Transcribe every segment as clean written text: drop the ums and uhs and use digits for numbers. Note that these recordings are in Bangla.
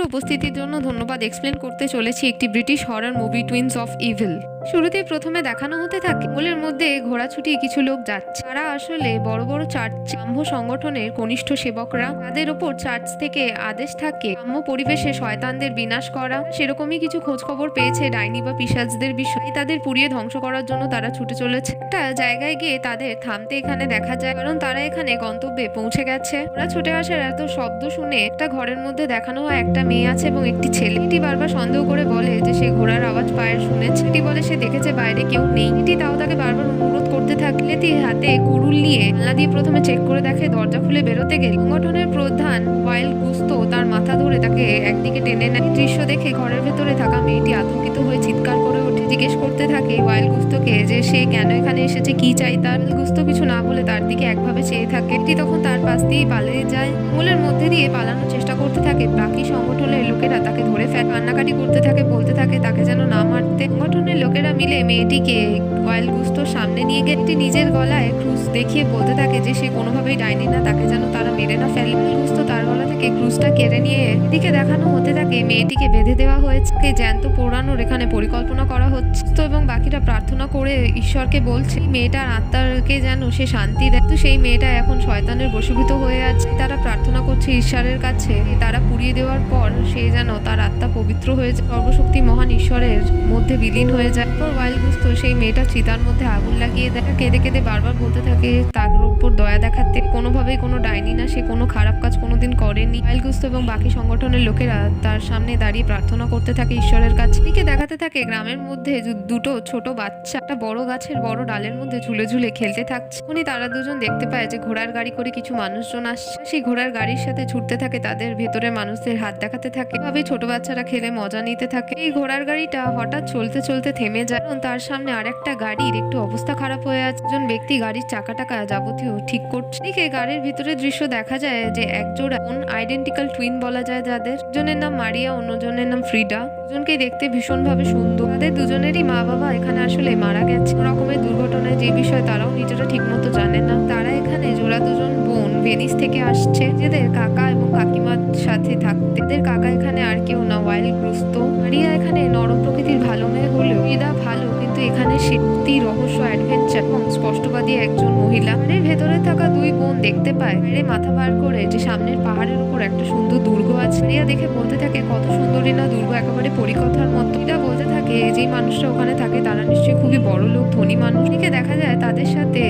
উপস্থিতির জন্য ধন্যবাদ। এক্সপ্লেন করতে চলেছি একটি British horror movie, twins of evil. শুরুতেই প্রথমে দেখানো হতে থাকে মলের মধ্যে ঘোড়া ছুটিয়ে কিছু লোক যাচ্ছে। তারা আসলে বড় বড় চার্চ ব্রাহ্ম সংগঠনের কনিষ্ঠ সেবকরা। তাদের ওপর চার্চ থেকে আদেশ থাকে ব্রাহ্ম পরিবেশে শয়তানদের বিনাশ করা। সেরকমই কিছু খোঁজ খবর পেয়েছে ডাইনি বা পিশাচদের বিষয়ে। তাদের পুড়িয়ে ধ্বংস করার জন্য তারা ছুটে চলেছে। একটা জায়গায় গিয়ে তাদের থামতে এখানে দেখা যায়, কারণ তারা এখানে গন্তব্যে পৌঁছে গেছে। ওরা ছুটে আসার এত শব্দ শুনে একটা ঘরের মধ্যে দেখানো হয় একটা মেয়ে আছে এবং একটি ছেলে। এটি বারবার সন্দেহ করে বলে যে সে ঘোড়ার আওয়াজ পায়ের শুনেছে। এটি বলে সে দেখেছে বাইরে কেউ নেই। এটি তাও তাকে বারবার অনুরোধ করতে থাকলে হাতে কুড়ুল নিয়ে জানলা দিয়ে প্রথমে চেক করে দেখে। দরজা খুলে বেরোতে গেলে সংগঠনের প্রধান ওয়াইল্ড গুস্তো তার মাথা ধরে তাকে একদিকে টেনে নেয়। দৃশ্য দেখে ঘরের ভেতরে থাকা মেয়েটি আতঙ্কিত হয়ে চিৎকার করে ওঠে। জিজ্ঞেস করতে থাকে ওয়াইল্ড গুস্তোকে যে সে কেন এখানে এসেছে, কি চাই তার। গুস্তো কিছু না বলে তার দিকে একভাবে চেয়ে থাকে। এটি তখন তার পাশ দিয়ে পালিয়ে যায়। মলের মধ্যে দিয়ে পালানোর চেষ্টা করতে থাকে। বাকি সংগঠনের লোকেরা তাকে ধরে ফেলে, কান্নাকাটি করতে থাকে, বলতে থাকে তাকে যেন না মারতে। সংগঠনের লোকেরা মিলে মেয়েটিকে ওয়াইল্ড গুস্তোর সামনে নিয়ে গিয়ে নিজের গলায় ক্রুশ দেখিয়ে বলতে থাকে যে সে কোনোভাবেই ডাইনি না, তাকে যেন তারা মেরে না ফেলে। গুস্তো তার গলা থেকে ক্রুশটা কেড়ে নিয়ে এদিকে দেখানো হতে থাকে মেয়েটিকে বেঁধে দেওয়া হয়েছে। জ্যান্ত পোড়ানোর এখানে পরিকল্পনা করা হচ্ছে এবং বাকিরা প্রার্থনা করে ঈশ্বরকে বলছে মেয়েটার আত্মাকে যেন সে শান্তি দেয়। তো সেই মেয়েটা এখন শয়তানের বশীভূত হয়ে আছে। তারা প্রার্থনা করছে ঈশ্বরের কাছে তারা পুড়িয়ে দেওয়ার পর সে যেন তার আত্মা পবিত্র হয়ে যায়, সর্বশক্তি মহান ঈশ্বরের মধ্যে বিলীন হয়ে যায়। পর ওয়াইল্ড গুস্তো সেই মেয়েটা চিতার মধ্যে আগুন লাগিয়ে দেয়। কেঁদে কেঁদে বারবার বলতে থাকে তার উপর দয়া দেখাতে, কোনোভাবেই কোনো ডাইনি না, সে কোনো খারাপ কাজ কোনোদিন করেনি। ওয়াইল্ড গুস্তো এবং বাকি সংগঠনের লোকেরা তার সামনে দাঁড়িয়ে প্রার্থনা করতে থাকে ঈশ্বরের কাছে। এদিকে দেখাতে থাকে গ্রামের মধ্যে দুটো ছোট বাচ্চা একটা বড় গাছের বড় ডালের মধ্যে ঝুলে ঝুলে খেলতে থাকছে। উনি তারা দুজন দেখতে পায় যে ঘোড়ার গাড়ি করে কিছু মানুষজন আসছে। সেই ঘোড়ার গাড়ির সাথে ছুটতে থাকে, তাদের ভেতরে মানুষদের হাত দেখাতে থাকে। এভাবে ছোট বাচ্চারা খেলে মজা নিতে থাকে। এই ঘোড়ার গাড়িটা হঠাৎ চলতে চলতে থেমে যায়, কারণ তার সামনে আরেকটা গাড়ির একটু অবস্থা খারাপ হয়ে আছে। একজন ব্যক্তি গাড়ির চাকা টাকা যাবতীয় ঠিক করছে। এদিকে গাড়ির ভিতরে দৃশ্য দেখা যায় যে একজোড়া আইডেন্টিক্যাল টুইন বলা যায়, যাদের একজনের নাম মারিয়া, অন্যজনের নাম ফ্রিডা। দুজনকে দেখতে ভীষণভাবে সুন্দর। তাদের দুজনেরই মা বাবা এখানে আসলে মারা গেছে রকমের দুর্ঘটনায়, যে বিষয়ে তারাও নিজেরা ঠিক মতো জানে না। তারা এখানে জোড়া দুজন বোন ভেনিস থেকে আসছে, যাদের কাকা এবং কাকিমার সাথে থাকতে। এদের কাকা এখানে আর কেউ না, ওয়াইল্ড গুস্তো। মারিয়া এখানে নরম প্রকৃতির ভালো মেয়ে হলেও ফ্রিডা ভালো, কিন্তু এখানে সত্যি রহস্য, অ্যাডভেঞ্চার এবং স্পষ্টবাদী একজন মহিলা। এর ভেতরে থাকা দুই বোন দেখতে পায় বাইরে মাথা বার করে যে সামনের পাহাড়ের উপর একটা সুন্দর দুর্গ আছে। মারিয়া দেখে বলতে থাকে কত সুন্দরী না দুর্গ, একেবারে পরিকথার মতো। এটা বলতে থাকে যেই মানুষরা ওখানে থাকে তারা নিশ্চয়ই খুবই বড় লোক, ধনী মানুষ। এদিকে দেখা যায় তাদের সাথে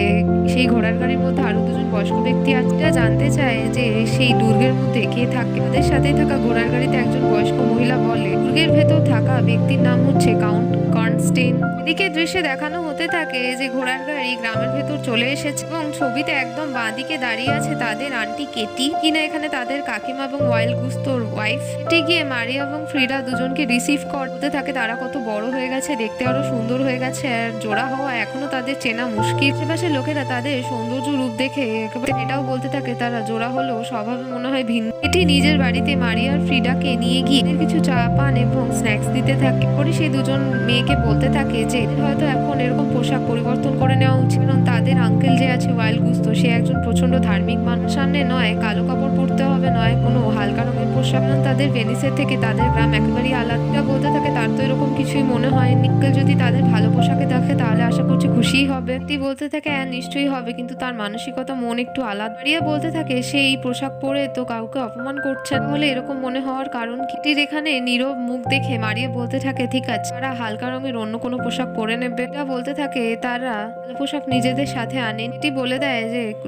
সেই ঘোড়ার গাড়ির মধ্যে আরো দুজন বয়স্ক ব্যক্তি আছে। এটা জানতে চায় যে সেই দুর্গের মধ্যে কে থাকে। তাদের সাথে থাকা ঘোড়ার গাড়িতে একজন বয়স্ক মহিলা বলে দুর্গের ভেতর থাকা ব্যক্তির নাম হচ্ছে কাউন্ট কর্নস্টেইন। এদিকে দৃশ্যে দেখানো হতে থাকে যে ঘোড়ার গাড়ি গ্রামের ভেতর চলে এসেছে এবং ছবিতে একদম বাঁদিকে দাঁড়িয়ে আছে তাদের আন্টি কেটি, কিনা এখানে তাদের কাকিমা এবং ওয়াইল্ড গুস্তোর ওয়াইফ। কেটি গিয়ে মারিয়া এবং ফ্রিডা দুজনকে রিসিভ করতে থাকে। তারা কত বড় হয়ে গেছে, দেখতে আরো সুন্দর হয়ে গেছে, আর জোড়া হওয়া এখনো তাদের চেনা মুশকিল। আশেপাশের লোকেরা তাদের সৌন্দর্য রূপ দেখে একেবারে এটাও বলতে থাকে তারা জোড়া হলেও স্বভাবে মনে হয় ভিন্ন। এটি নিজের বাড়িতে মারিয়া আর ফ্রিডাকে নিয়ে গিয়ে কিছু চা পান এবং স্ন্যাক্স দিতে থাকে। পরে সেই দুজন মেয়েকে বলতে থাকে যে হয়তো এখন এরকম পোশাক পরিবর্তন করে নেওয়া উচিত, কারণ তাদের আঙ্কেল যে আছে ওয়াইল্ড গুস্তো সে একজন প্রচন্ড ধার্মিক মানুষ। সামনে নয় কালো কাপড় পরতে হবে, নয় কোনো হালকা রঙের পোশাক, কারণ তাদের ভেনিসের থেকে তাদের গ্রাম একেবারেই আলাদা। বলতে থাকে তার তো এরকম কিছুই মনে হয়। নিকেল যদি তাদের ভালো পোশাকে দেখে তাহলে আশা করছি খুশিই হবে। তুই বলতে থাকে হ্যাঁ নিশ্চয়ই হবে, কিন্তু তার মানসিকতা মন একটু আলাদা। মারিয়া বলতে থাকে সে এই পোশাক পরে তো কাউকে অপমান করছে, তাহলে এরকম মনে হওয়ার কারণ কি। এখানে নীরব মুখ দেখে মারিয়া বলতে থাকে ঠিক আছে, তারা হালকা রঙের অন্য কোনো পোশাক পরে নেবে। এটা বলতে থাকে তারা পোশাক নিজেদের সাথে আনেন। এটি বলে দেয়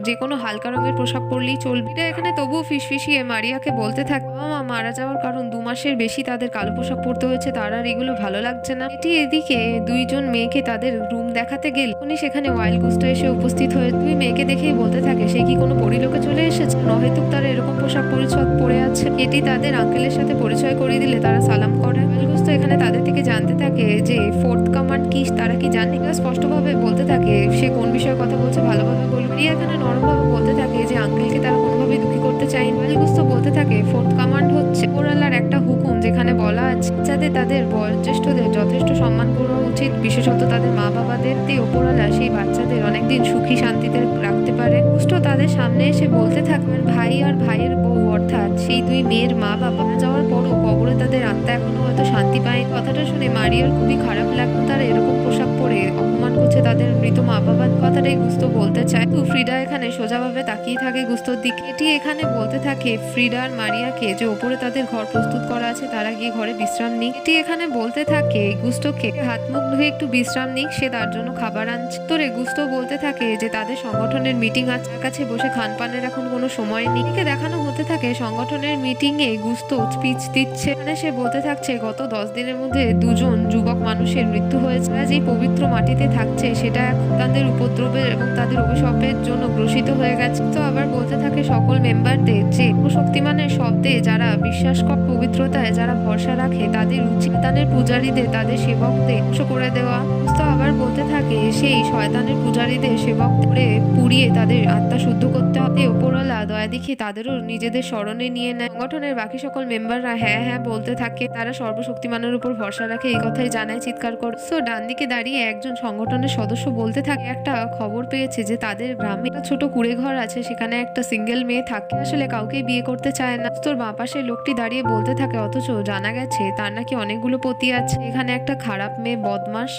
যে কোনো হালকা রঙের পোশাক পরলেই চলবে। এটা এখানে তবুও ফিসফিসিয়ে মারিয়াকে বলতে থাকে মা মারা যাওয়ার কারণ 2 মাসের বেশি তাদের কালো পোশাক পরতে হয়েছে, তার আর এগুলো ভালো লাগছে না। এটি এদিকে দুইজন মেয়েকে তাদের রুম দেখাতে গেল, উনি সেখানে ওয়াইল্ড গুস্তো এসে উপস্থিত হয়ে দুই মেয়েকে দেখেই বলতে থাকে সে কি কোনো পরিলোকে চলে এসেছে, নহেতুক তারা এরকম পোশাক পরিচ্ছদ পরে আছে। এটি তাদের আঙ্কেলের সাথে পরিচয় করিয়ে দিলে তারা সালাম করে। ওয়াইল্ড গুস্তো এখানে তাদের থেকে জানতে থাকে যে 4th কমান্ড কি তারা কি জানে। স্পষ্টভাবে বলতে থাকে সে কোন বিষয়ে কথা বলছে ভালোভাবে বলবে। এখানে নরমভাবে বলতে থাকে যে আঙ্কেলকে তারা কোনোভাবেই দুঃখী করতে চায়। ওয়াইল্ড গুস্তো বলতে থাকে 4th কমান্ড হচ্ছে ওরালার একটা হুকুম, যেখানে বলা আছে যাতে তাদের বয়োজ্যেষ্ঠদের যথেষ্ট সম্মান করা উচিত, বিশেষত তাদের মা বাবাদের। ওপরওয়ালা সেই বাচ্চাদের অনেকদিন সুখী শান্তিতে রাখতে পারে। গুস্তো তাদের সামনে এসে বলতে থাকে ভাই আর ভাইয়ের বউ অর্থাৎ সেই দুই মেয়ের মা বাবা যাওয়ার পরও কবরে তাদের আত্মা এখনো হয়তো শান্তি পায়। কথাটা শুনে মারিয়ার খুবই খারাপ লাগলো। তারা এরকম পোশাক পরে অপমান করছে তাদের মৃত মা বাবার। কথাটাই গুস্তো বলতে চায়। তো ফ্রিডা এখানে সোজাভাবে তাকিয়ে থাকে গুস্তোর দিকে। এটি এখানে বলতে থাকে ফ্রিডা আর মারিয়াকে যে ওপরে তাদের ঘর প্রস্তুত করা আছে, তারা গিয়ে ঘরে বিশ্রাম নিক। এটি এখানে বলতে থাকে গুস্তোকে হাত মুখ ধুয়ে একটু বিশ্রাম নিক, সে তার জন্য খাবার আনছে। তোরে গুস্তো বলতে থাকে যে তাদের সংগঠনের মিটিং আছে, তার কাছে বসে খানপানের এখন কোনো সময় নেই। একে দেখানো হতে থাকে সংগঠনের মিটিং এ গুস্তো স্পিচ দিচ্ছে। মানে সে বলতে থাকছে গত 10 দিনের মধ্যে 2 জন যুবক মানুষের মৃত্যু হয়েছে। যে পবিত্র মাটিতে থাকছে সেটা এখন তাদের উপদ্রবের এবং তাদের অভিশাপের জন্য গ্রসিত হয়ে গেছে। তো আবার বলতে থাকে সকল মেম্বারদের যে শক্তিমানের শব্দে যারা বিশ্বাস করে, পবিত্রতায় যারা ভরসা রাখে, তাদের উচিত তাদের পূজারীদের তাদের সেবকদের ধ্বংস করে দেওয়া। তো আবার বলতে থাকে সেই শয়তানের পূজারীদের সেবক করে পুড়িয়ে তাদের আত্মা শুদ্ধ করতে হবে। ওপরওয়ালা দয়া দেখি তাদেরও নিজেদের স্মরণে নিয়ে নেয়। সংগঠনের বাকি সকল মেম্বাররা হ্যাঁ হ্যাঁ বলতে থাকে। তারা সর্বশক্তিমানের উপর ভরসা রাখে এই কথাই জানায় চিৎকার করে। তো ডান দিকে দাঁড়িয়ে একজন সংগঠনের সদস্য বলতে থাকে একটা খবর পেয়েছে যে তাদের গ্রামে একটা ছোট কুড়ে ঘর আছে, সেখানে একটা সিঙ্গেল মেয়ে থাকে, আসলে কাউকে বিয়ে করতে চায় না। তোর বাঁ পাশে লোকটি দাঁড়িয়ে বলতে থাকে অথচ জানা গেছে তার নাকি অনেকগুলো পতি আছে, এখানে একটা খারাপ মেয়ে বদমাস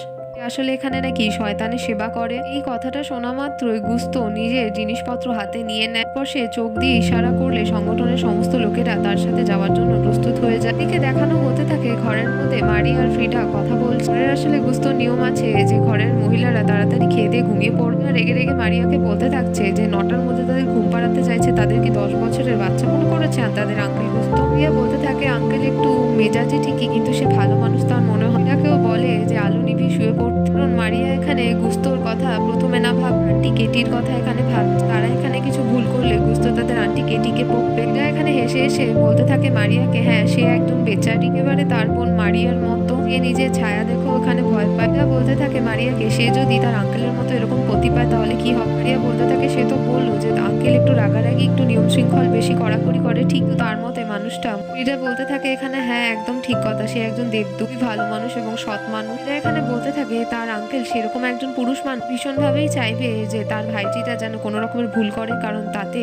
আসলে এখানে নাকি শয়তানের সেবা করে। এই কথাটা শোনা মাত্রই গুস্তো নিজের জিনিসপত্র হাতে নিয়ে নেয়। পর সে চোখ দিয়ে ইশারা করলে সংগঠনের সমস্ত লোকেরা তার সাথে যাওয়ার জন্য প্রস্তুত হয়ে যায়। এদিকে দেখানো হতে থাকে ঘরের মধ্যে মারিয়া আর ফ্রিডা কথা বলছে। ঘরের আসলে গুস্তোর নিয়ম আছে যে ঘরের মহিলারা তাড়াতাড়ি খেয়ে দিয়ে ঘুমিয়ে পড়বে। রেগে রেগে মারিয়াকে বলতে থাকছে যে 9টার মধ্যে তাদের ঘুম পাড়াতে চাইছে, তাদের কি 10 বছরের বাচ্চা মনে করেছে তাদের আঙ্কেল গুস্তো। মারিয়া বলতে থাকে আঙ্কেল একটু মেজাজি ঠিকই, কিন্তু সে ভালো মানুষ তার মনে হয়। কেউ বলে যে আলো নিভি শুয়ে পড়তে। কারণ মারিয়া এখানে গুস্তোর কথা প্রথমে না ভাব আন্টি কেটির কথা এখানে ভাবছে। তারা এখানে কিছু ভুল করলে গুস্তো তাদের আন্টি কেটিকে বকবে। এখানে হেসে হেসে বলতে থাকে মারিয়াকে হ্যাঁ সে একদম বেচারি, এবারে তার বোন মারিয়ার মতো সে নিজের ছায়া দেখো ওখানে ভয় পায়। বলতে থাকে মারিয়াকে সে যদি তার আঙ্কেলের মতো এরকম পতি পায় তাহলে কি হবে। মারিয়া বলতে থাকে সে তো বললো যে আঙ্কেল একটু রাগারাগি একটু নিয়ম শৃঙ্খল বেশি কড়াকড়ি করে, ঠিক তো তার মতে মানুষটা। ফ্রিডা বলতে থাকে এখানে হ্যাঁ একদম ঠিক কথা, সে একজন দেবদূত ভালো মানুষ এবং সৎ মানুষ। এখানে বলতে থাকে তার আঙ্কেল সেরকম একজন পুরুষ মানুষ ভীষণভাবেই চাইবে যে তার ভাইজিটা যেন কোনো রকমের ভুল করে, কারণ তাতে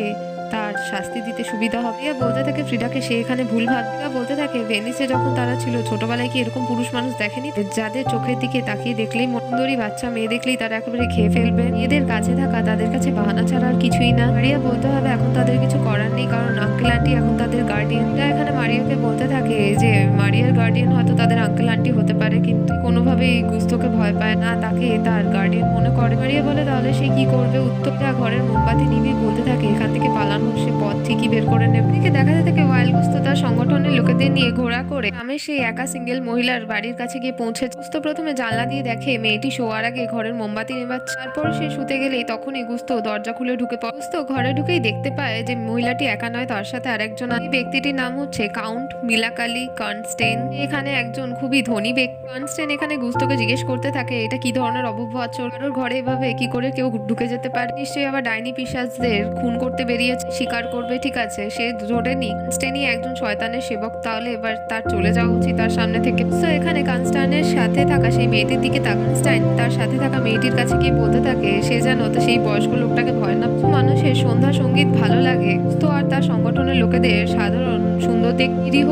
তার শাস্তি দিতে সুবিধা হবে। বলতে থাকে ফ্রিডাকে সে এখানে ভুল ভাববে। বলতে থাকে ভেনিসে যখন তারা ছিল ছোটবেলায় কি এরকম পুরুষ মানুষ দেখেনি যাদের চোখের দিকে তাকিয়ে দেখলেই সুন্দরী বাচ্চা মেয়ে দেখলেই তারা একেবারে খেয়ে ফেলবে। মেয়েদের কাছে থাকা তাদের কাছে বাহানা ছাড়া আর কিছুই না। মারিয়া বলতে হবে এখন তাদের কিছু করার নেই, কারণ আঙ্কেল আন্টি এখন তাদের গার্ডিয়ান। এখানে মারিয়াকে বলতে থাকে যে মারিয়ার গার্ডিয়ান হয়তো তাদের আঙ্কেল আন্টি হতে পারে, কিন্তু কোনোভাবেই গুস্তোকে ভয় পায় না, তাকে তার গার্ডিয়ান মনে করে। মারিয়া বলে তাহলে সে কি করবে। উত্তরটা ঘরের মোমবাতি নিভে বলতে থাকে এখান থেকে পালানো সে পথ ঠিকই বের করে নেবে। এদিকে দেখা যায় থাকে ওয়াইল্ড গুস্তো তার সংগঠনের লোকেদের নিয়ে ঘোড়া করে আমি সেই একা সিঙ্গেল মহিলার বাড়ির কাছে গিয়ে পৌঁছেছে। গুস্তো প্রথমে জানলা দিয়ে দেখে মেয়েটি শোয়ার আগে ঘরের মোমবাতি নেভাচ্ছে। তারপর সে শুতে গেলেই তখনই গুস্তো দরজা খুলে ঢুকে পড়ে। গুস্তো ঘরে ঢুকেই দেখতে পায় যে মহিলাটি একা নয়, তার সাথে আরেকজন। এই ব্যক্তিটির নাম হচ্ছে কাউন্ট মিলাকালি কার্নস্টেইন। এখানে একজন খুবই ধনী ব্যক্তি। কার্নস্টেইন এখানে গুস্তোকে জিজ্ঞেস করতে থাকে এটা কি ধরনের অভব্য আচরণ, কারোর ঘরে এভাবে কি করে কেউ ঢুকে যেতে পারে, নিশ্চয়ই আবার ডাইনি পিশাচদের খুন করতে বেরিয়েছে, শিকার করবে। ঠিক আছে সে জোরেনি কানস্টেইনই একজন শয়তানের সেবক, তাহলে এবার তার চলে যাওয়া উচিত তার সামনে থেকে। তো এখানে কানস্টাইনের সাথে থাকা সেই মেয়েটির দিকে কানস্টাইন তার সাথে থাকা মেয়েটির কাছে গিয়ে বলতে থাকে সে যেন তো সেই বয়স্ক লোকটাকে ভয় না। মানুষের সন্ধ্যা সঙ্গীত ভালো লাগে তো আর তার সংগঠনের লোকেদের সাধারণ সুন্দর দেখতে নিরীহ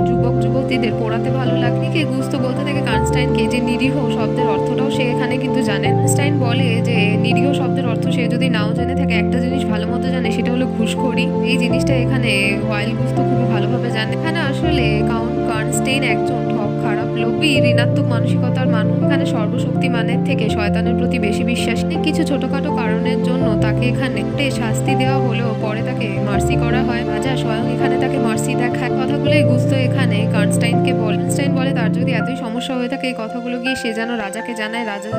যুবক যুবতীদের পড়াতে ভালো লাগে। গুস্তো বলতে থাকে কানস্টাইনকে যে নিরীহ শব্দের অর্থটাও সে এখানে কিন্তু জানে। কানস্টাইন বলে যে নিরীহ শব্দের অর্থ সে যদি নাও জেনে থাকে একটা জিনিস ভালো মতো জানে, সেটা হলো ঘুষখোরি। এই জিনিসটা এখানে ওয়াইল্ড গুস্তো খুবই ভালোভাবে জানে। এখানে আসলে কাউন্ট কার্নস্টেইন একজন ঠক খারাপ লোভী ঋণাত্মক মানসিকতার মানুষ। এখানে সর্বশক্তিমানের থেকে শয়তানের প্রতি বেশি বিশ্বাস নেই। কিছু ছোটখাটো কারণের জন্য তাকে এখানে শাস্তি দেওয়া হলেও পরে তাকে মার্সি করা হয়। রাজা স্বয়ং এখানে তাকে মার্সি দেখায়। কথাগুলোই গুস্তো এখানে কার্নস্টাইনকে বলে। কার্নস্টাইন বলে তার যদি এতই সমস্যা হয়ে থাকে এই কথাগুলো গিয়ে সে যেন রাজাকে জানায়, রাজা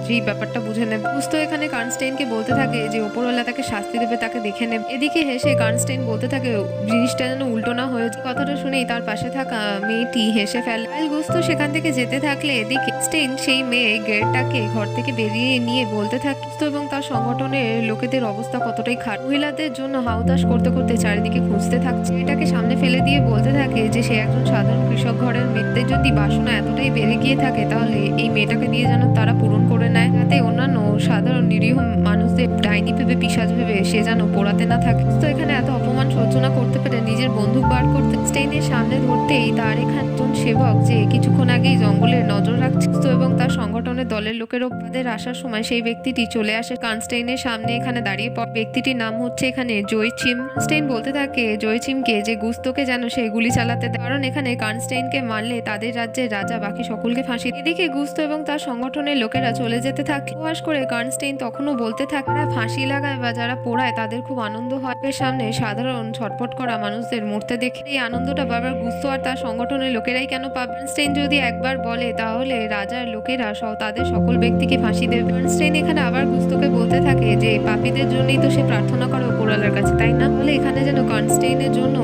সেই ব্যাপারটা বুঝে নেবে। গুস্তো এখানে কার্নস্টাইনকে বলতে থাকে যে উপরওয়ালা তাকে শাস্তি দেবে, তাকে দেখে নেবে। এদিকে হেসে কার্নস্টাইন বলতে থাকে জিনিসটা যেন উল্টো না হয়ে যায়। কথাটা শুনেই তার পাশে থাকা মেয়েটি হেসে ফেলে। গুস্ত সেখান থেকে যেতে থাকলে এদিকে স্টেইন সেই মেয়ে গেটটাকে ঘর থেকে বেরিয়ে নিয়ে বলতে থাকে গুস্ত এবং তার সংগঠনের লোকেদের অবস্থা কতটাই খারাপ। মহিলাদের জন্য হাউতাশ করতে করতে চারিদিকে খুঁজতে থাকছে। এটাকে সামনে ফেলে দিয়ে বলতে থাকে যে সে একজন সাধারণ কৃষক ঘরের মেয়েদের যদি বাসনা এতটাই বেড়ে গিয়ে থাকে তাহলে এই মেয়েটাকে দিয়ে যেন তারা পূরণ করে নেয়, যাতে অন্যান্য সাধারণ নিরীহ মানুষদের ডাইনি ভেবে পিশাচ ভেবে সে যেন পোড়াতে না থাকে। তো এখানে এত অপমান সহ্য না করতে পেরে নিজের বন্দুক বার করতে স্টেইনের সামনে ধরতেই তার এখানে একজন সেবক যে কিছুক্ষণ আগেই জঙ্গলের নজর রাখছে তো এবং তার সংগঠনের দলের লোকেরও তাদের আসার সময় সেই ব্যক্তিটি চলে আসে কার্নস্টেইনের সামনে এখানে দাঁড়িয়ে পড়ে। ব্যক্তিটির নাম হচ্ছে এখানে জয়চিম। কার্নস্টেইন বলতে থাকে জয়চিমকে যে গুস্তকে যেন সে গুলি চালাতে দেয়, কারণ এখানে কার্নস্টেইনকে মারলে তাদের রাজ্যের রাজা বাকি সকলকে ফাঁসি। এদিকে গুস্ত এবং তার সংগঠনের লোকেরা চলে যেতে থাকে। উপহাস করে কার্নস্টেইন তখনও বলতে থাকে যারা ফাঁসি লাগায় বা যারা পোড়ায় তাদের খুব আনন্দ হয়, এর সামনে সাধারণ ছটফট করা মানুষদের মরতে দেখে এই আনন্দটা বারবার গুস্ত আর তার সংগঠনের লোকেরাই কেন পাবে? কার্নস্টেইন যদি একবার বলে তাহলে রাজার লোকেরা তাদের সকল ব্যক্তিকে ফাঁসি দেবে। কার্নস্টেইন এখানে আবার গুস্তকে বলতে থাকে যে পাপীদের জন্যই তো সে প্রার্থনা করে উপরওয়ালার কাছে, তাই না? বলে এখানে যেন কার্নস্টেইনের জন্য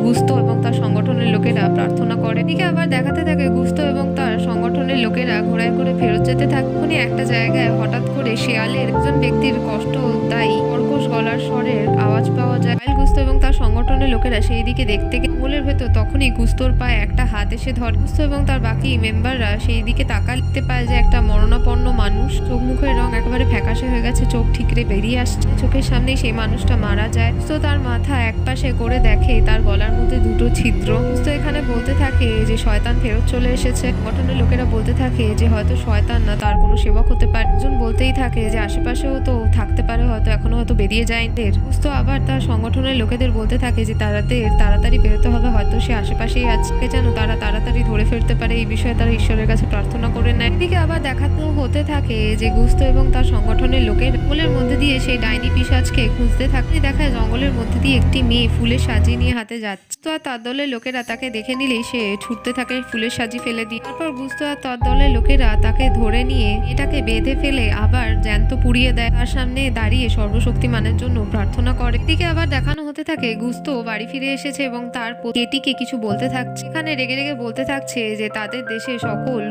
গুস্ত এবং তার সংগঠনের লোকেরা প্রার্থনা করে। এদিকে আবার দেখাতে থাকে গুস্ত এবং তার সংগঠনের লোকেরা ঘোড়ায় করে ফেরত যেতে থাকে। তখনই একটা জায়গায় হঠাৎ করে শেয়ালের একজন ব্যক্তির কষ্টদায়ী কর্কশ গলার স্বরের আওয়াজ পাওয়া যায়। গুস্ত এবং তার সংগঠনের লোকেরা সেই দিকে দেখতে গিয়ে জঙ্গলের ভেতর তখনই গুস্তর পায়ে একটা হাত এসে ধরে। গুস্ত এবং তার বাকি মেম্বাররা সেই দিকে তাকাতে পায় যে একটা মরণাপন্ন মানুষ, চোখ মুখের রং একেবারে ফ্যাকাশে হয়ে গেছে, চোখ ঠিকরে বেরিয়ে আসছে, চোখের সামনেই সেই মানুষটা মারা যায়। তো তার মাথা একপাশে করে দেখে তার গলার মধ্যে দুটো ছিদ্র। তো এখানে বলতে থাকে যে শয়তান ফেরত চলে এসেছে। সংগঠনের লোকেরা বলতে থাকে যে হয়তো শয়তান না, তার কোনো সেবক হতে পারে। একজন বলতেই থাকে যে আশেপাশেও তো থাকতে পারে, হয়তো এখনো হয়তো বেরিয়ে যায়। তো আবার তার সংগঠনের লোকেদের বলতে থাকে যে তাড়াতাড়ি বেরোতে হবে, হয়তো সে আশেপাশেই আছে, যেন তারা তাড়াতাড়ি ধরে ফেলতে পারে। এই বিষয়ে তারা ঈশ্বরের কাছে প্রার্থনা করে নেয়। এদিকে আবার দেখানো হতে থাকে যে গুস্ত এবং তার সংগঠনের লোকের জঙ্গলের মধ্যে দিয়ে সেই ডাইনি পিশাচকে খুঁজতে থাকে। দেখায় জঙ্গলের মধ্যে দিয়ে একটি মেয়ে ফুলের সাজি নিয়ে হাতে যাচ্ছে। তো আর তার দলের লোকেরা তাকে দেখে নিলেই সে ছুটতে থাকে ফুলের সাজি ফেলে দিয়ে। তারপর গুস্ত আর তার দলের লোকেরা তাকে ধরে নিয়ে এটাকে বেঁধে ফেলে আবার জ্যান্ত পুড়িয়ে দেয়। তার সামনে দাঁড়িয়ে সর্বশক্তিমানের জন্য প্রার্থনা করে। এদিকে আবার দেখানো হতে থাকে গুস্ত বাড়ি ফিরে এসেছে এবং তার কেটিকে কিছু বলতে থাকছে। এখানে রেগে রেগে বলতে থাকছে যে তাদের দেশে সকল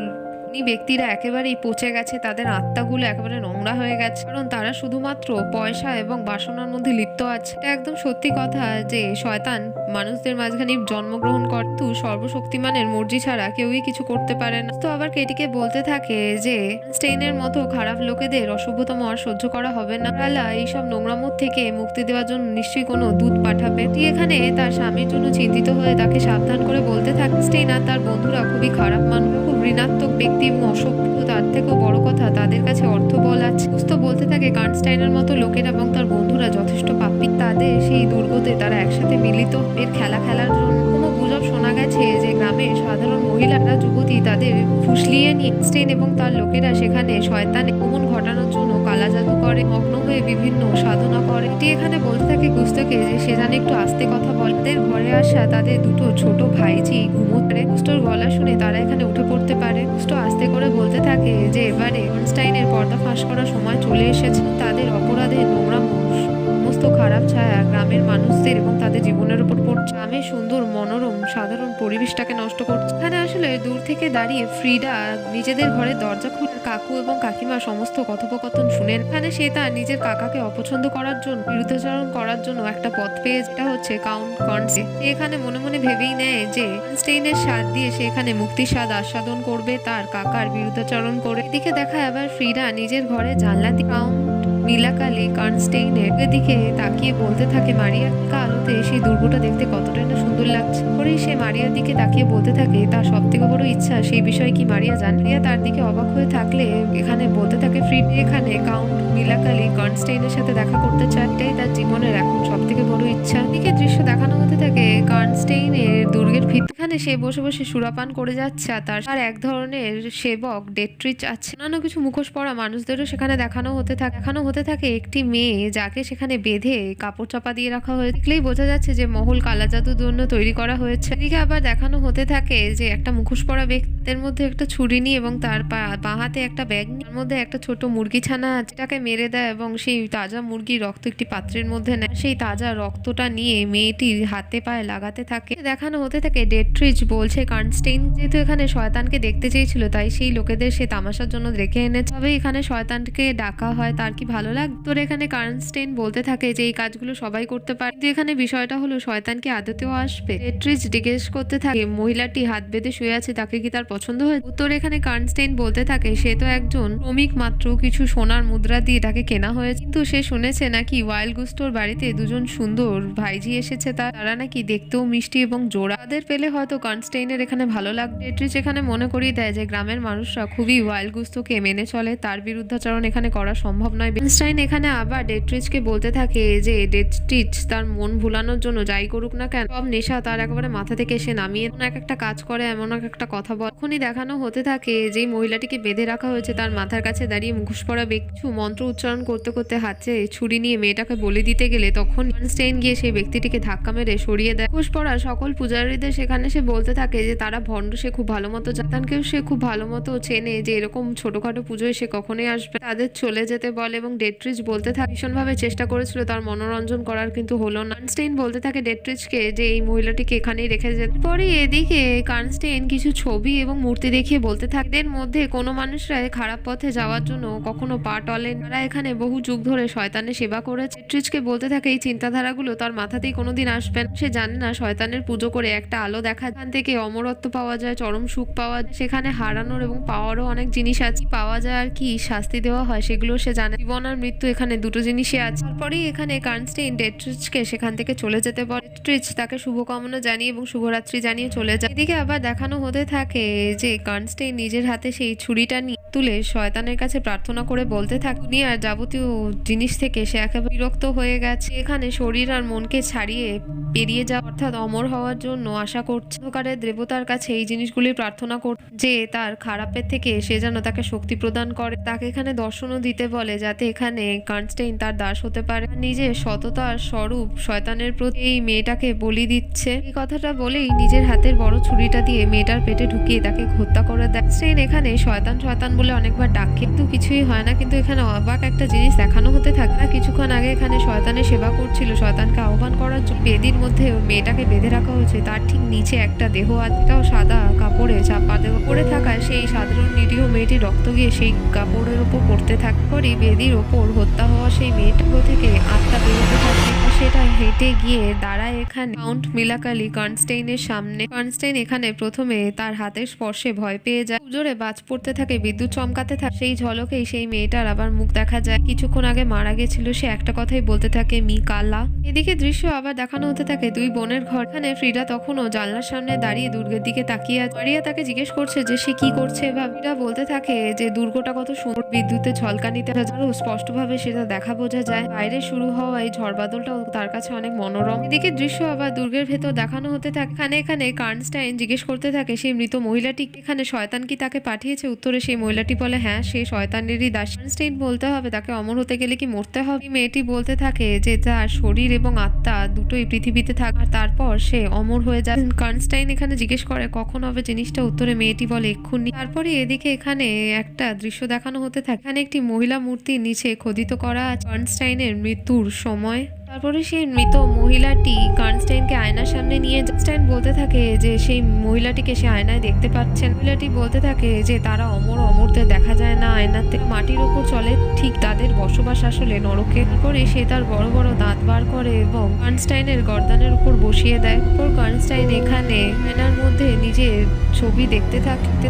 ব্যক্তিরা একেবারেই পচে গেছে, তাদের আত্মাগুলো একেবারে নোংরা হয়ে গেছে, কারণ তারা শুধুমাত্র পয়সা এবং বাসনার মধ্যে লিপ্ত আছে। এটা একদম সত্যি কথা যে শয়তান মানুষদের মাঝখানে জন্মগ্রহণ করে, কিন্তু সর্বশক্তিমানের মর্জি ছাড়া কেউই কিছু করতে পারে না। তো আবার কেটিকে বলতে থাকে যে স্টেইনের মতো খারাপ লোকেদের অসভ্যতম আর সহ্য করা হবে না, আল্লাহ এইসব নোংরামোর থেকে মুক্তি দেওয়ার জন্য নিশ্চয়ই কোনো দূত পাঠাবে। ঠিক এখানে তার স্বামীর জন্য চিন্তিত হয়ে তাকে সাবধান করে বলতে থাকে স্টেইন আর তার বন্ধুরা খুবই খারাপ মানুষ, খুব ঋণাত্মক ব্যক্তি এবং অসভ্য। তার থেকেও বড় কথা তাদের কাছে অর্থবল আছে। গুস্ত বলতে থাকে কার্নস্টেইনের মতো লোকেরা এবং তার বন্ধুরা যথেষ্ট পাপী, তাদের সেই দুর্গতে তারা একসাথে মিলিত এর খেলা খেলার জন্য। কোনো গুজব শোনা গেছে যে গ্রামের সাধারণ মহিলারা যুবতী তাদের ফুসলিয়ে নিয়ে স্টেইন এবং তার লোকেরা সেখানে শয়তানে গমন ঘটানোর জন্য কালা জাদু করে, মগ্ন হয়ে বিভিন্ন সাধনা করে। এটি এখানে বলতে থাকে গুস্তকে যে সে জানে একটু আস্তে কথা বলে। তাদের ঘরে আসা তাদের দুটো ছোট ভাইজি ঘুমোতে গুস্তর গলা শুনে তারা এখানে উঠে পড়তে পারে। গুস্ত আস্তে করে বলতে থাকে যে এবারে কনস্টাইনের পর্দা ফাঁস করার সময় চলে এসেছে। তাদের অপরাধের নোংরা সমস্ত খারাপ ছায়া গ্রামের মানুষদের এবং তাদের জীবনের উপর পড়ছে। গ্রামের সুন্দর মনোরম সাধারণ পরিবেশটাকে নষ্ট করছে। এখানে আসলে দূর থেকে দাঁড়িয়ে ফ্রিডা নিজেদের ঘরের দরজা খুলে কাকু এবং কাকিমা সমস্ত কথোপকথন শুনেন। এখানে সে তার নিজের কাকাকে অপছন্দ করার জন্য বিরুদ্ধাচরণ করার জন্য একটা পথ পেয়ে, যেটা হচ্ছে কাউন্ট কর্নসে। সে এখানে মনে মনে ভেবেই নেয় যে স্টেইনের স্বাদ দিয়ে সে এখানে মুক্তির স্বাদ আস্বাদন করবে তার কাকার বিরুদ্ধাচরণ করে। এদিকে দেখায় আবার ফ্রিডা নিজের ঘরে জানলা দিয়ে কাউন্ট মিলাকালি কার্নস্টেইনের দিকে তাকিয়ে বলতে থাকে মারিয়ার আলোতে সেই দুর্গটা দেখতে কতটা না সুন্দর লাগছে। পরেই সে মারিয়ার দিকে তাকিয়ে বলতে থাকে তার সব থেকে বড় ইচ্ছা সেই বিষয়ে কি মারিয়া জানে। মারিয়া তার দিকে অবাক হয়ে থাকলে এখানে বলতে থাকে ফ্রিডা এখানে কাউন্ট মিলাকালি কার্নস্টেইনের সাথে দেখা করতে চায়, এটাই তার জীবনের এখন সব থেকে বড় ইচ্ছা। এদিকে দৃশ্য দেখানো হতে থাকে কার্নস্টেইনের দুর্গের ভিতর। এখানে সে বসে বসে সুরাপান করে যাচ্ছে আর তার এক ধরনের সেবক ডেট্রিচ আছে। অন্যান্য কিছু মুখোশ পরা মানুষদেরও সেখানে দেখানো হতে থাকে একটি মেয়ে যাকে সেখানে বেঁধে কাপড় চাপা দিয়ে রাখা হয়েছে। দেখলেই বোঝা যাচ্ছে যে মহল কালা জাদুর জন্য তৈরি করা হয়েছে। এদিকে আবার দেখানো হতে থাকে যে একটা মুখোশ পরা ব্যক্তির মধ্যে একটা ছুরি নিয়ে এবং তার বাঁ হাতে একটা ব্যাগ নিয়ে মধ্যে একটা ছোট মুরগি ছানা যেটাকে মেরে দেয় এবং সেই তাজা মুরগির রক্ত একটি পাত্রের মধ্যে নেয়। সেই তাজা রক্তটা নিয়ে মেয়েটির হাতে পায়ে লাগাতে থাকে। দেখানো হতে থাকে ডেট্রিচ ডেট্রিচ বলছে কার্নস্টেইন যেহেতু এখানে শয়তানকে দেখতে চেয়েছিল তাই সেই লোকেদের সে তামাশার জন্য ডেকে এনেছে, তবে এখানে শয়তানকে ডাকা হয় তার কি ভালো লাগে। তোর এখানে কার্নস্টেইন বলতে থাকে যে এই কাজগুলো সবাই করতে পারে, কিন্তু এখানে বিষয়টা হলো শয়তান কি আদতেও আসবে। ডেট্রিচ জিজ্ঞেস করতে থাকে মহিলাটি হাত বেঁধে শুয়ে আছে তাকে কি তার পছন্দ হয়েছে। উত্তর এখানে কার্নস্টেইন বলতে থাকে সে তো একজন শ্রমিক মাত্র, কিছু সোনার মুদ্রা দিয়ে তাকে কেনা হয়েছে, কিন্তু সে শুনেছে নাকি ওয়াইল্ড গুস্টোর বাড়িতে দুজন সুন্দর ভাইজি এসেছে, তারা নাকি দেখতেও মিষ্টি এবং জোড়া, তাদের পেলে হয়তো কার্নস্টেইনের এখানে ভালো লাগবে। ডেট্রিচ এখানে মনে করিয়ে দেয় যে গ্রামের মানুষরা খুবই ওয়াইল্ড গুস্তোকে মেনে চলে, তার বিরুদ্ধাচরণ এখানে করা সম্ভব নয়। কার্নস্টেইন এখানে আবার ডেট্রিচকে বলতে থাকে যে ডেট্রিচ তার মন ভুলানোর জন্য যাই করুক না কেন সব নেশা তার একেবারে মাথা থেকে এসে নামিয়ে এমন এক একটা কাজ করে, এমন এক একটা কথা বল। তখনই দেখানো হতে থাকে যে মহিলাটিকে বেঁধে রাখা হয়েছে তার মাথার কাছে দাঁড়িয়ে মুখোশ পরা ব্যক্তি মন্ত্র উচ্চারণ করতে করতে হাতে ছুরি নিয়ে মেয়েটাকে বলে দিতে গেলে তখন কার্নস্টেইন গিয়ে সেই ব্যক্তিটিকে ধাক্কা মেরে সরিয়ে দেয়। মুখোশ পরা সকল পূজারীদের সেখানে সে বলতে থাকে যে তারা ভণ্ড, সে খুব ভালো মতো জাতানকেও সে খুব ভালো মতো চেনে যে এরকম ছোটখাটো পুজোয় সে কখনোই আসবে, তাদের চলে যেতে বলে। এবং ডেট্রিচ বলতে থাকে ভীষণভাবে চেষ্টা করেছিল তার মনোরঞ্জন করার কিন্তু হলো না। কার্নস্টেইন বলতে থাকে ডেট্রিচকে যে এই মহিলাটিকে এখানেই রেখে যেতে। পরে এদিকে কার্নস্টেইন কিছু ছবি এবং মূর্তি দেখিয়ে বলতে থাকে এদের মধ্যে কোনো মানুষরা খারাপ পথে যাওয়ার জন্য কখনো পা টলেন, তারা এখানে বহু যুগ ধরে শয়তানের সেবা করেছে। ডেট্রিচকে বলতে থাকে এই চিন্তাধারাগুলো তার মাথাতেই কোনোদিন আসবে না, সে জানে না শয়তানের পুজো করে একটা আলো দেখা এখান থেকে অমরত্ব পাওয়া যায়, চরম সুখ পাওয়া যায়, সেখানে হারানোর এবং পাওয়ারও অনেক জিনিস আছে, পাওয়া যায় আর কি শাস্তি দেওয়া হয় সেগুলো সে জানে, জীবন আর মৃত্যু এখানে দুটো জিনিসই আছে। তারপরেই এখানে কার্নস্টেইন ডেট্রিচকে সেখান থেকে চলে যেতে বলে। ডেট্রিচ তাকে শুভকামনা জানিয়ে এবং শুভরাত্রি জানিয়ে চলে যায়। এদিকে আবার দেখানো হতে থাকে যে কার্নস্টেইন নিজের হাতে সেই ছুরিটা নিয়ে তুলে শয়তানের কাছে প্রার্থনা করে বলতে থাকে দুনিয়ার যাবতীয় জিনিস থেকে সে একেবারে বিরক্ত হয়ে গেছে, এখানে শরীর আর মনকে ছাড়িয়ে পেরিয়ে যাওয়া অর্থাৎ অমর হওয়ার জন্য আশা করছে। অন্ধকারের দেবতার কাছে এই জিনিসগুলি প্রার্থনা কর যে তার খারাপের থেকে সে যেন তাকে শক্তি প্রদান করে, তাকে এখানে দর্শনও দিতে বলে যাতে এখানে কার্নস্টেইন তার দাস হতে পারে। নিজের সততার স্বরূপ শয়তানের প্রতি এই মেয়েটাকে বলি দিচ্ছে। এই কথাটা বলেই নিজের হাতের বড় ছুরিটা দিয়ে মেয়েটার পেটে ঢুকিয়ে তাকে হত্যা করে দেয়। কার্নস্টেইন এখানে শয়তান শয়তান বলে অনেকবার ডাক কিন্তু কিছুই হয় না, কিন্তু এখানে অবাক একটা জিনিস দেখানো হতে থাকে না কিছুক্ষণ আগে এখানে শয়তানের সেবা করছিল, শয়তানকে আহ্বান করার জন্য বেদির মধ্যে মেয়েটাকে বেঁধে রাখা হয়েছে, তার ঠিক নিচে একটা দেহ আত্মাও সাদা কাপড়ে চাপা দেওয়া পড়ে থাকায় সেই সাধারণ নিরীহ মেয়েটি রক্ত গিয়ে সেই কাপড়ের উপর পড়তে থাকে। পরই বেদির ওপর হত্যা হওয়া সেই মেয়েটার থেকে আত্মা বেরোতে থাকে, সেটা হেঁটে গিয়ে দাঁড়ায় এখানে কাউন্ট মিলাকালি কার্নস্টেইনের সামনে। কার্নস্টেইন এখানে প্রথমে তার হাতের স্পর্শে ভয় পেয়ে যায়, জোরে বাজ পড়তে থাকে, বিদ্যুৎ চমকাতে থাকে, সেই ঝলকেই সেই মেয়েটার আবার মুখ দেখা যায়, কিছুক্ষণ আগে মারা গেছিল সে একটা কথাই বলতে থাকে মি কালা। এদিকে দৃশ্য আবার দেখানো হতে থাকে দুই বোনের ঘর। এখানে ফ্রিডা তখনও জানলার সামনে দাঁড়িয়ে দুর্গের দিকে তাকিয়ে আছে। মারিয়া তাকে জিজ্ঞেস করছে যে সে কি করছে, বা ফ্রিডা বলতে থাকে যে দুর্গটা কত সুন্দর, বিদ্যুতের ঝলকানিতে আরো স্পষ্টভাবে সেটা দেখা বোঝা যায়, বাইরে শুরু হওয়া এই ঝড় বাদলটাও তার কাছে অনেক মনোরম। এদিকে দৃশ্য আবার দুর্গের ভেতর দেখানো হতে থাকে। এখানে কার্নস্টেইন জিজ্ঞেস করতে থাকে সেই মৃত মহিলাটি এখানে শয়তান কি তাকে পাঠিয়েছে। উত্তরে সেই মহিলাটি বলে হ্যাঁ, সে শয়তানেরই দাস। কার্নস্টেইন বলতে হবে তাকে অমর হতে গেলে কি মরতে হবে। মেয়েটি বলতে থাকে যে তার শরীর এবং আত্মা দুটোই পৃথিবীতে থাকে আর তারপর সে অমর হয়ে যায়। কার্নস্টেইন এখানে জিজ্ঞেস করে কখন হবে জিনিসটা, উত্তরে মেয়েটি বলে এক্ষুনি। তারপরে এদিকে এখানে একটা দৃশ্য দেখানো হতে থাকে, এখানে একটি মহিলা মূর্তির নিচে খোদিত করা আছে কার্নস্টেইনের মৃত্যুর সময়। তারপরে সেই মৃত মহিলাটি কার্নস্টেইনকে আয়নার সামনে নিয়ে কার্নস্টেইন বলতে থাকে যে সেই মহিলাটিকে সে আয়নায় দেখতে পাচ্ছেন। মহিলাটি বলতে থাকে যে তারা অমরদের দেখা যায় না আয়নাতে, মাটির উপর চলে, ঠিক তাদের বসবাস আসলে নরকে। তারপরে সে তার বড় বড় দাঁত বার করে এবং কার্নস্টেইনের গর্দানের উপর বসিয়ে দেয়। তারপর কার্নস্টেইন এখানে আয়নার মধ্যে নিজের ছবি দেখতে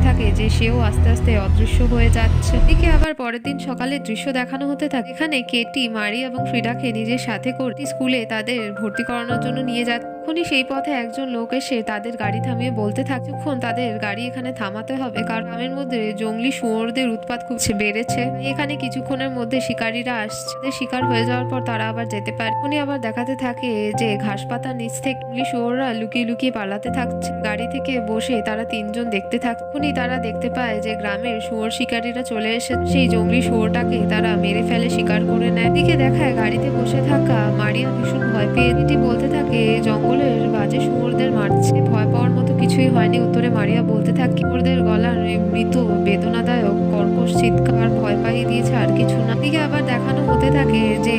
থাকে যে সেও আস্তে আস্তে অদৃশ্য হয়ে যাচ্ছে। এদিকে আবার পরের দিন সকালে দৃশ্য দেখানো হতে থাকে, এখানে কেটি মারি এবং ফ্রিডাকে নিজের সাথে করে স্কুলে তাদের ভর্তি করানোর জন্য নিয়ে যাচ্ছে। তখনই সেই পথে একজন লোক এসে তাদের গাড়ি থামিয়ে বলতে থাকে যখন তাদের গাড়ি এখানে থামাতে হবে কারণ গ্রামের মধ্যে জঙ্গলি শুয়োরদের উৎপাত খুব বেড়েছে, এখানে কিছুক্ষণের মধ্যে শিকারীরা আসছে, শিকার হয়ে যাওয়ার পর তারা আবার যেতে পারে। উনি আবার দেখাতে থাকে যে ঘাস পাতার নিচ থেকে জঙ্গলি শুয়োররা লুকিয়ে লুকিয়ে পালাতে থাকছে। গাড়ি থেকে বসে তারা তিনজন দেখতে থাকে, তখনই তারা দেখতে পায় যে গ্রামের শুয়োর শিকারীরা চলে এসে সেই জঙ্গলি শুয়োরটাকে তারা মেরে ফেলে, শিকার করে নেয়। দিকে দেখায় গাড়িতে বসে থাকা মারিয়া ভীষণ ভয় পেয়ে এটি বলতে থাকে জঙ্গলের বাজে শুয়োরদের মারছে, ভয় পাওয়ার মতো কিছুই হয়নি। উত্তরে মারিয়া বলতে থাকে শুয়োরদের গলার মৃত বেদনাদায়ক কর্কশ চিৎকার ভয় পাইয়ে দিয়েছে আর কিছু না। দিকে আবার দেখানো হতে থাকে যে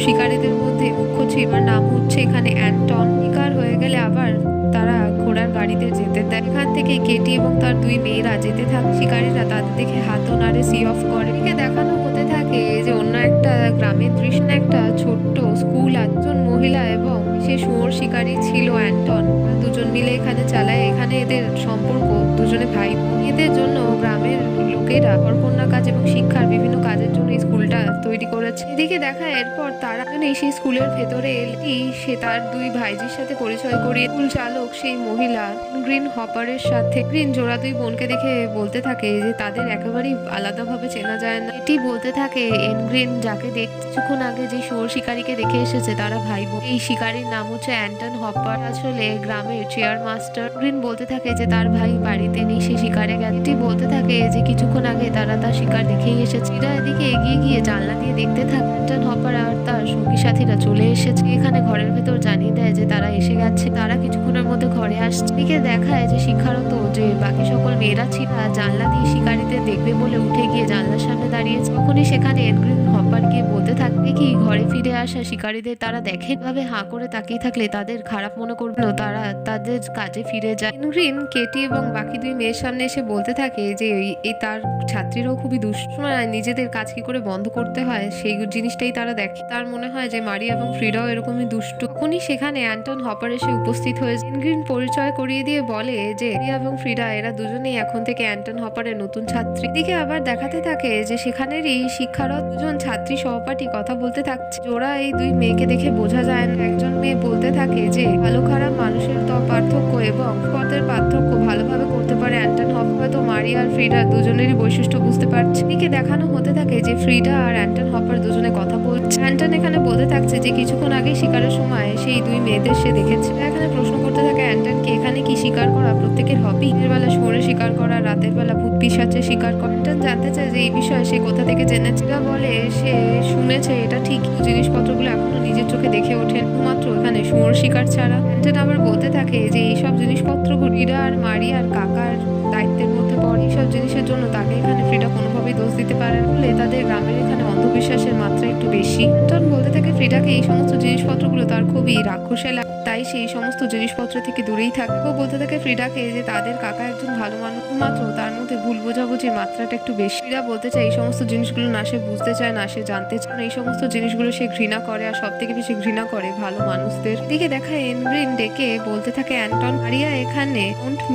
শিকারীদের মধ্যে মুখ্য ছিবার নাম হচ্ছে এখানে অ্যান্টন। শিকার হয়ে গেলে আবার তারা ঘোড়ার বাড়িতে যেতে দেয়। এখান থেকে কেটি এবং তার দুই মেয়েরা যেতে থাকে। শিকারীরা তাদের দেখে হাত নাড়ে, সি অফ করে। এদিকে দেখানো হতে থাকে যে অন্য একটা গ্রামের দৃশ্য, একটা ছোট্ট স্কুল, একজন মহিলা এবং সে শুয়োর শিকারী ছিল অ্যান্টন, দুজন মিলে এখানে চালায়। এখানে এদের সম্পর্ক দুজনে ভাই বোন। এদের জন্য গ্রামের লোকেরা কন্যা কাজ এবং শিক্ষার বিভিন্ন কাজের জন্য এই স্কুলটা তৈরি করেছে। এদিকে দেখা এরপর তারা সেই স্কুলের ভেতরে এলেই সে তার দুই ভাইজির সাথে পরিচয় করিয়ে স্কুল চালক সেই মহিলা গ্রিন হপারের সাথে। গ্রিন জোড়া দুই বোনকে দেখে বলতে থাকে যে তাদের একেবারেই আলাদাভাবে চেনা যায় না। এটি বলতে থাকে এনগ্রিন যাকে কিছুক্ষণ আগে যে শুয়োর শিকারীকে দেখে এসেছে তারা ভাই বোন। এই শিকারীর নাম হচ্ছে অ্যান্টন হপার, আসলে গ্রামের চেয়ার মাস্টার। গ্রিন বলতে থাকে যে তার ভাই বাড়িতে নেই, সে শিকারে গেছে। এটি বলতে থাকে যে কিছুক্ষণ আগে তারা তার শিকার দেখেই এসেছে। এরা এদিকে এগিয়ে গিয়ে জানলা দিয়ে দেখতে থাকে অ্যান্টন হপার আর তার সঙ্গী সাথীরা চলে এসেছে। এখানে ঘরের ভেতর জানিয়ে দেয় যে তারা এসে গেছে, তারা কিছুক্ষণের মধ্যে ঘরে আসছে। এদিকে দেখায় যে শিক্ষারত যে বাকি সকল মেয়েরা ছিল জানলা দিয়ে শিকারীদের দেখবে বলে উঠে গিয়ে জানলার সামনে দাঁড়িয়েছে। তখনই সেখানে এনগ্রিন হপার গিয়ে বলতে থাকবে কি ঘরে ফিরে আসা শিকারীদের তারা দেখে ভাবে হাঁ করে তাকিয়ে থাকলে তাদের খারাপ মনে করবে না, তারা তাদের কাজে ফিরে যায়। এনগ্রিন কেটি এবং বাকি দুই মেয়ের সামনে এসে বলতে থাকে যে এই তার ছাত্রীরাও খুবই দুঃসময় নিজেদের কাজ কি করে বন্ধ করতে হয় সেই জিনিসটাই তারা দেখে। তার মনে হয় যে মারিয়া এবং ফ্রিডাও এরকমই দুষ্টু। তখনই সেখানে অ্যান্টন হপার এসে উপস্থিত হয়েছে। এনগ্রিন পরিচয় করিয়ে দিয়ে বলে যে মারিয়া এবং ফ্রিডা এরা দুজনেই এখন থেকে অ্যান্টন হপারের নতুন ছাত্রী। এদিকে আবার দেখাতে থাকে যে সেখানেরই শিক্ষারত দুজন ছাত্রী সহপাঠী কথা বলতে থাকছে। জোড়া এই দুই মেয়েকে দেখে বোঝা যায় না। একজন মেয়ে বলতে থাকে যে ভালো খারাপ মানুষের পার্থক্য এবং পথের পার্থক্য ভালোভাবে করতে পারে অ্যান্টন হপার। হয়তো মারিয়া আর ফ্রিডা দুজনেরই বৈশিষ্ট্য বুঝতে পারছে। এদিকে দেখানো হতে থাকে যে ফ্রিডা আর অ্যান্টন হপার দুজনে কথা বলছে। অ্যান্টন এখানে বলতে থাকছে যে কিছুক্ষণ আগে শিকারের সময় সেই দুই মেয়েদের সে দেখেছে। এখানে প্রশ্ন করতে থাকে অ্যান্টনকে এখানে কি শিকার করা প্রত্যেকের হবি? দিনের বেলা শুয়োরে শিকার করা, রাতের বেলা ভূত পিশাচে শিকার করা। অ্যান্টন জানতে চায় যে এই বিষয়ে সে কোথা থেকে জেনেছে। বলে সে শুনেছে এটা ঠিক, জিনিসপত্রগুলো এখনো নিজের চোখে দেখে ওঠেন শুধুমাত্র এখানে শুয়োর শিকার ছাড়া। অ্যান্টন আবার বলতে থাকে যে এইসব জিনিসপত্রগুলো ফ্রিডা আর মারিয়ার কাকার দায়িত্বের মধ্যে পড়ে। এইসব জিনিসের জন্য তাকে এখানে ফ্রিডা কোনোভাবেই দোষ দিতে পারে না, বলে তাদের গ্রামের এখানে অন্ধবিশ্বাসের মাত্রা একটু বেশি। অ্যান্টন বলতে থাকে ফ্রিডাকে এই সমস্ত জিনিসপত্রগুলো তার খুবই রাক্ষসে লাগে, তাই সেই সমস্ত জিনিসপত্র থেকে দূরেই থাকে। ও বলতে থাকে ফ্রিডাকে যে তাদের কাকা একজন ভালো মানুষ, মাত্র তার মধ্যে ভুল বোঝাবুঝির মাত্রাটা একটু বেশি। ফ্রিডা বলতে চায় এই সমস্ত জিনিসগুলো না সে বুঝতে চায় না সে জানতে চায় না, এই সমস্ত জিনিসগুলো সে ঘৃণা করে আর সব থেকে বেশি ঘৃণা করে ভালো মানুষদের। দিকে দেখা এনগ্রিন ডেকে বলতে থাকে অ্যান্টন মারিয়া এখানে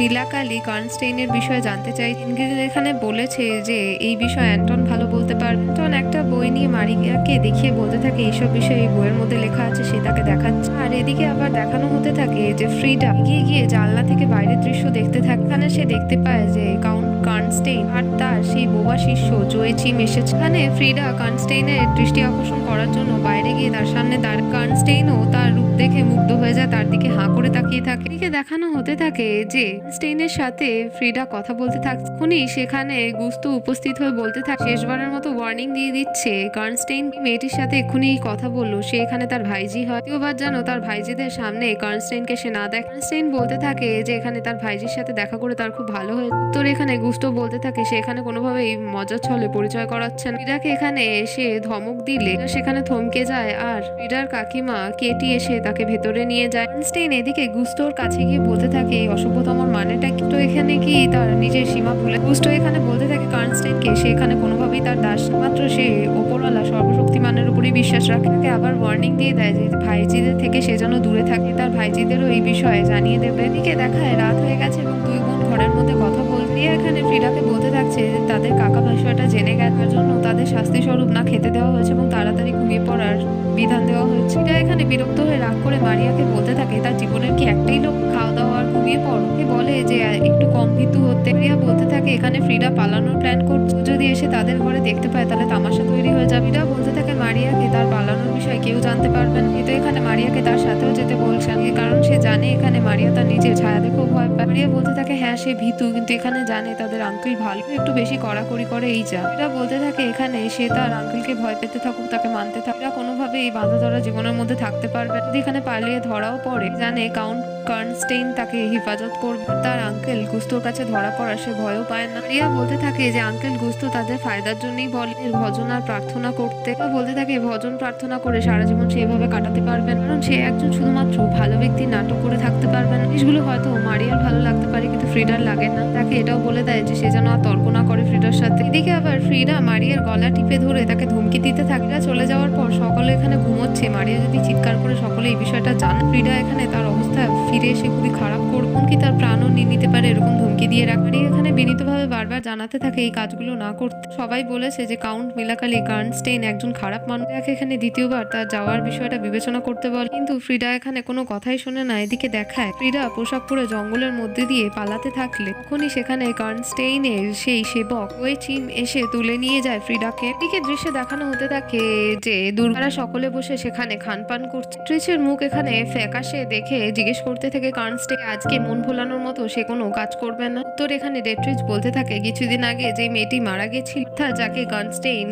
মিলাকালি কার্নস্টেইনের বিষয়ে জানতে চাই। এনগ্রিন এখানে বলেছে যে এই বিষয়ে অ্যান্টন ভালো বলতে পারবে। অ্যান্টন একটা বই নিয়ে মারিয়াকে দেখিয়ে বলতে থাকে এইসব বিষয়ে এই বইয়ের মধ্যে লেখা আছে, সে তাকে দেখাচ্ছে। আর এদিকে আবার দেখানো হতে থাকে যে ফ্রিডা এগিয়ে গিয়ে জানলা থেকে বাইরের দৃশ্য দেখতে থাকে। এখানে সে দেখতে পায় যে কাউন্ট কার্নস্টেইন আর তার সেই বোবা শিষ্য জোয়েচিম এসেছে। এখানে ফ্রিডা কার্নস্টেইনের দৃষ্টি আকর্ষণ করার জন্য বাইরে গিয়ে তার সামনে দাঁড়ায়। কার্নস্টেইনও তার রূপ দেখে মুগ্ধ হয়ে যায়, তার দিকে হাঁ করে তাকিয়ে থাকে। এদিকে দেখানো হতে থাকে যে কার্নস্টেইনের সাথে ফ্রিডা কথা বলতে থাকে। তখনই সেখানে গুস্তু উপস্থিত হয়ে বলতে থাকে শেষবারের মতো ওয়ার্নিং দিয়ে দিচ্ছে কার্নস্টেইন মেয়েটির সাথে এক্ষুনি কথা বললো, সে এখানে তার ভাইজি হয়। দ্বিতীয়বার যেন তার ভাইজিদের সামনে কার্নস্টেইনকে সে না দেয়। কার্নস্টেইন বলতে থাকে যে এখানে তার ভাইজির সাথে দেখা করে তার খুব ভালো হয়েছে। উত্তর এখানে গুস্তো বলতে থাকে সে এখানে কোনোভাবেই মজার ছলে পরিচয় করাচ্ছেন। ফ্রিডাকে এখানে এসে ধমক দিলে সেখানে থমকে যায় আর ফ্রিডার কাকিমা কেটি এসে তাকে ভেতরে নিয়ে যায়। কার্নস্টেইন এদিকে গুস্তোর কাছে গিয়ে বলতে থাকে এই অসভ্যতমর মানেটা কি? তো এখানে কি তার নিজের সীমা ভুলে গুস্তো এখানে বলতে থাকে কার্নস্টেইনকে সে এখানে কোনোভাবেই তার দাস, মাত্র সে ওপরওয়ালা সর্বশক্তিমানের উপরেই বিশ্বাস রাখে। তাকে আবার ওয়ার্নিং দিয়ে দেয় যে ভাইজিদের থেকে সে যেন দূরে থাকে, তার ভাইজিদেরও এই বিষয়ে জানিয়ে দেবে। এদিকে দেখায় রাত হয়ে গেছে এবং দুই বোন ঘরের মধ্যে কথা বলতে। এখানে ফ্রিডাকে বলতে থাকছে যে তাদের কাকা বিষয়টা জেনে গেছে জন্য তাদের শাস্তি স্বরূপ না খেতে দেওয়া হয়েছে এবং তাড়াতাড়ি ঘুমিয়ে পড়ার বিধান দেওয়া হয়েছে। এটা এখানে বিরক্ত হয়ে রাগ করে মারিয়াকে বলতে থাকে তার জীবনের কি একটাই লোক, খাওয়া দাওয়া আর ঘুমিয়ে পড়ো। বলে যে একটু কম ভীতু হতে। মারিয়া বলতে থাকে এখানে ফ্রিডা পালানোর প্ল্যান করছে, যদি এসে তাদের ঘরে দেখতে পায় তাহলে তামাশা তৈরি হয়ে যাবে। ফ্রিডা বলতে থাকে মারিয়াকে তার পালানোর বিষয়ে কেউ জানতে পারবেন, কিন্তু এখানে মারিয়াকে তার সাথেও যেতে বলছেন কারণ সে জানে এখানে মারিয়া তার নিজের ছায়া দেখেও ভয় পায়। মারিয়া বলতে থাকে হ্যাঁ সে ভীতু, কিন্তু এখানে জানে তাদের আঙ্কেল ভালো, একটু বেশি কড়াকড়ি করে এই যা। ফ্রিডা বলতে থাকে এখানে সে তার আঙ্কেলকে ভয় পেতে থাকুক, তাকে মানতে থাকে কোনোভাবে এই বাঁধা ধরা জীবনের মধ্যে থাকতে পারবে। যদি এখানে পালিয়ে ধরাও পড়ে জানে কাউন্ট কার্নস্টেইন তাকে হেফাজত করবে, তার আঙ্কেল গুস্তোর কাছে ধরা পড়া সে ভয়ও পায় না। রিয়া বলতে থাকে যে আঙ্কেল গুস্তো সমস্ত তাদের ফায়দার জন্যই বলে ভজন আর প্রার্থনা করতে। বলতে থাকে ভজন প্রার্থনা করে সারা জীবন সে এভাবে কাটাতে পারবেন, কারণ সে একজন শুধুমাত্র ভালো ব্যক্তির নাটক করে থাকতে পারবেন। জিনিসগুলো হয়তো মারিয়ার ভালো লাগতে পারে কিন্তু ফ্রিডার লাগে না। তাকে এটাও বলে দেয় যে সে যেন আর তর্ক না করে ফ্রিডার সাথে। এদিকে আবার ফ্রিডা মারিয়ার গলা টিপে ধরে তাকে ধমকি দিতে থাকে। চলে যাওয়ার পর সকলে এখানে ঘুমোচ্ছে। মারিয়া যদি চিৎকার করে সকলে এই বিষয়টা জানে, ফ্রিডা এখানে তার অবস্থা ফিরে এসে খুবই খারাপ করবে, এমনকি তার প্রাণও নিয়ে নিতে পারে এরকম ধমকি দিয়ে রাখে। মারিয়া এখানে বিনীতভাবে বারবার জানাতে থাকে এই কাজগুলো না করতে। সবাই বলেছে যে কাউন্ট মিলাকালি গার্নস্টেইন একজন খারাপ মানুষ। এখানে দ্বিতীয়বার তার যাওয়ার বিষয়টা বিবেচনা করতে বলে, কিন্তু ফ্রিডা এখানে কোনো কথাই শোনে না। এদিকে দেখায় ফ্রিডা পোশাক পরে জঙ্গলের মধ্যে দিয়ে পালাতে থাকলে তখনই সেখানে গার্নস্টেইনের সেই সেবক ওই চিম এসে তুলে নিয়ে যায় ফ্রিডাকে। এদিকে দৃশ্যে দেখানো হতে থাকে যে দুর্গারা সকলে বসে সেখানে খানপান করছে। ট্রিচের মুখ এখানে ফ্যাকাশে দেখে জিজ্ঞেস করতে থাকে গার্নস্টেইন আজকে মন ভোলানোর মতো সে কোনো কাজ করবে না। উত্তর এখানে ডেট্রিচ বলতে থাকে কিছুদিন আগে যে মেয়েটি মারা গেছিল যাকে গার্নস্টেইন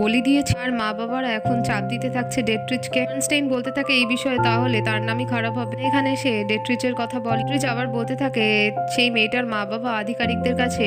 বলি দিয়েছে আর মা বাবারা এখন চাপ দিতে থাকছে ডেট্রিচকে। গার্নস্টেইন বলতে থাকে এই বিষয়ে তাহলে তার নামই খারাপ হবে। এখানে সে ডেট্রিচের কথা বলে। ডেট্রিচ আবার বলতে থাকে সেই মেয়েটার মা বাবা আধিকারিকদের কাছে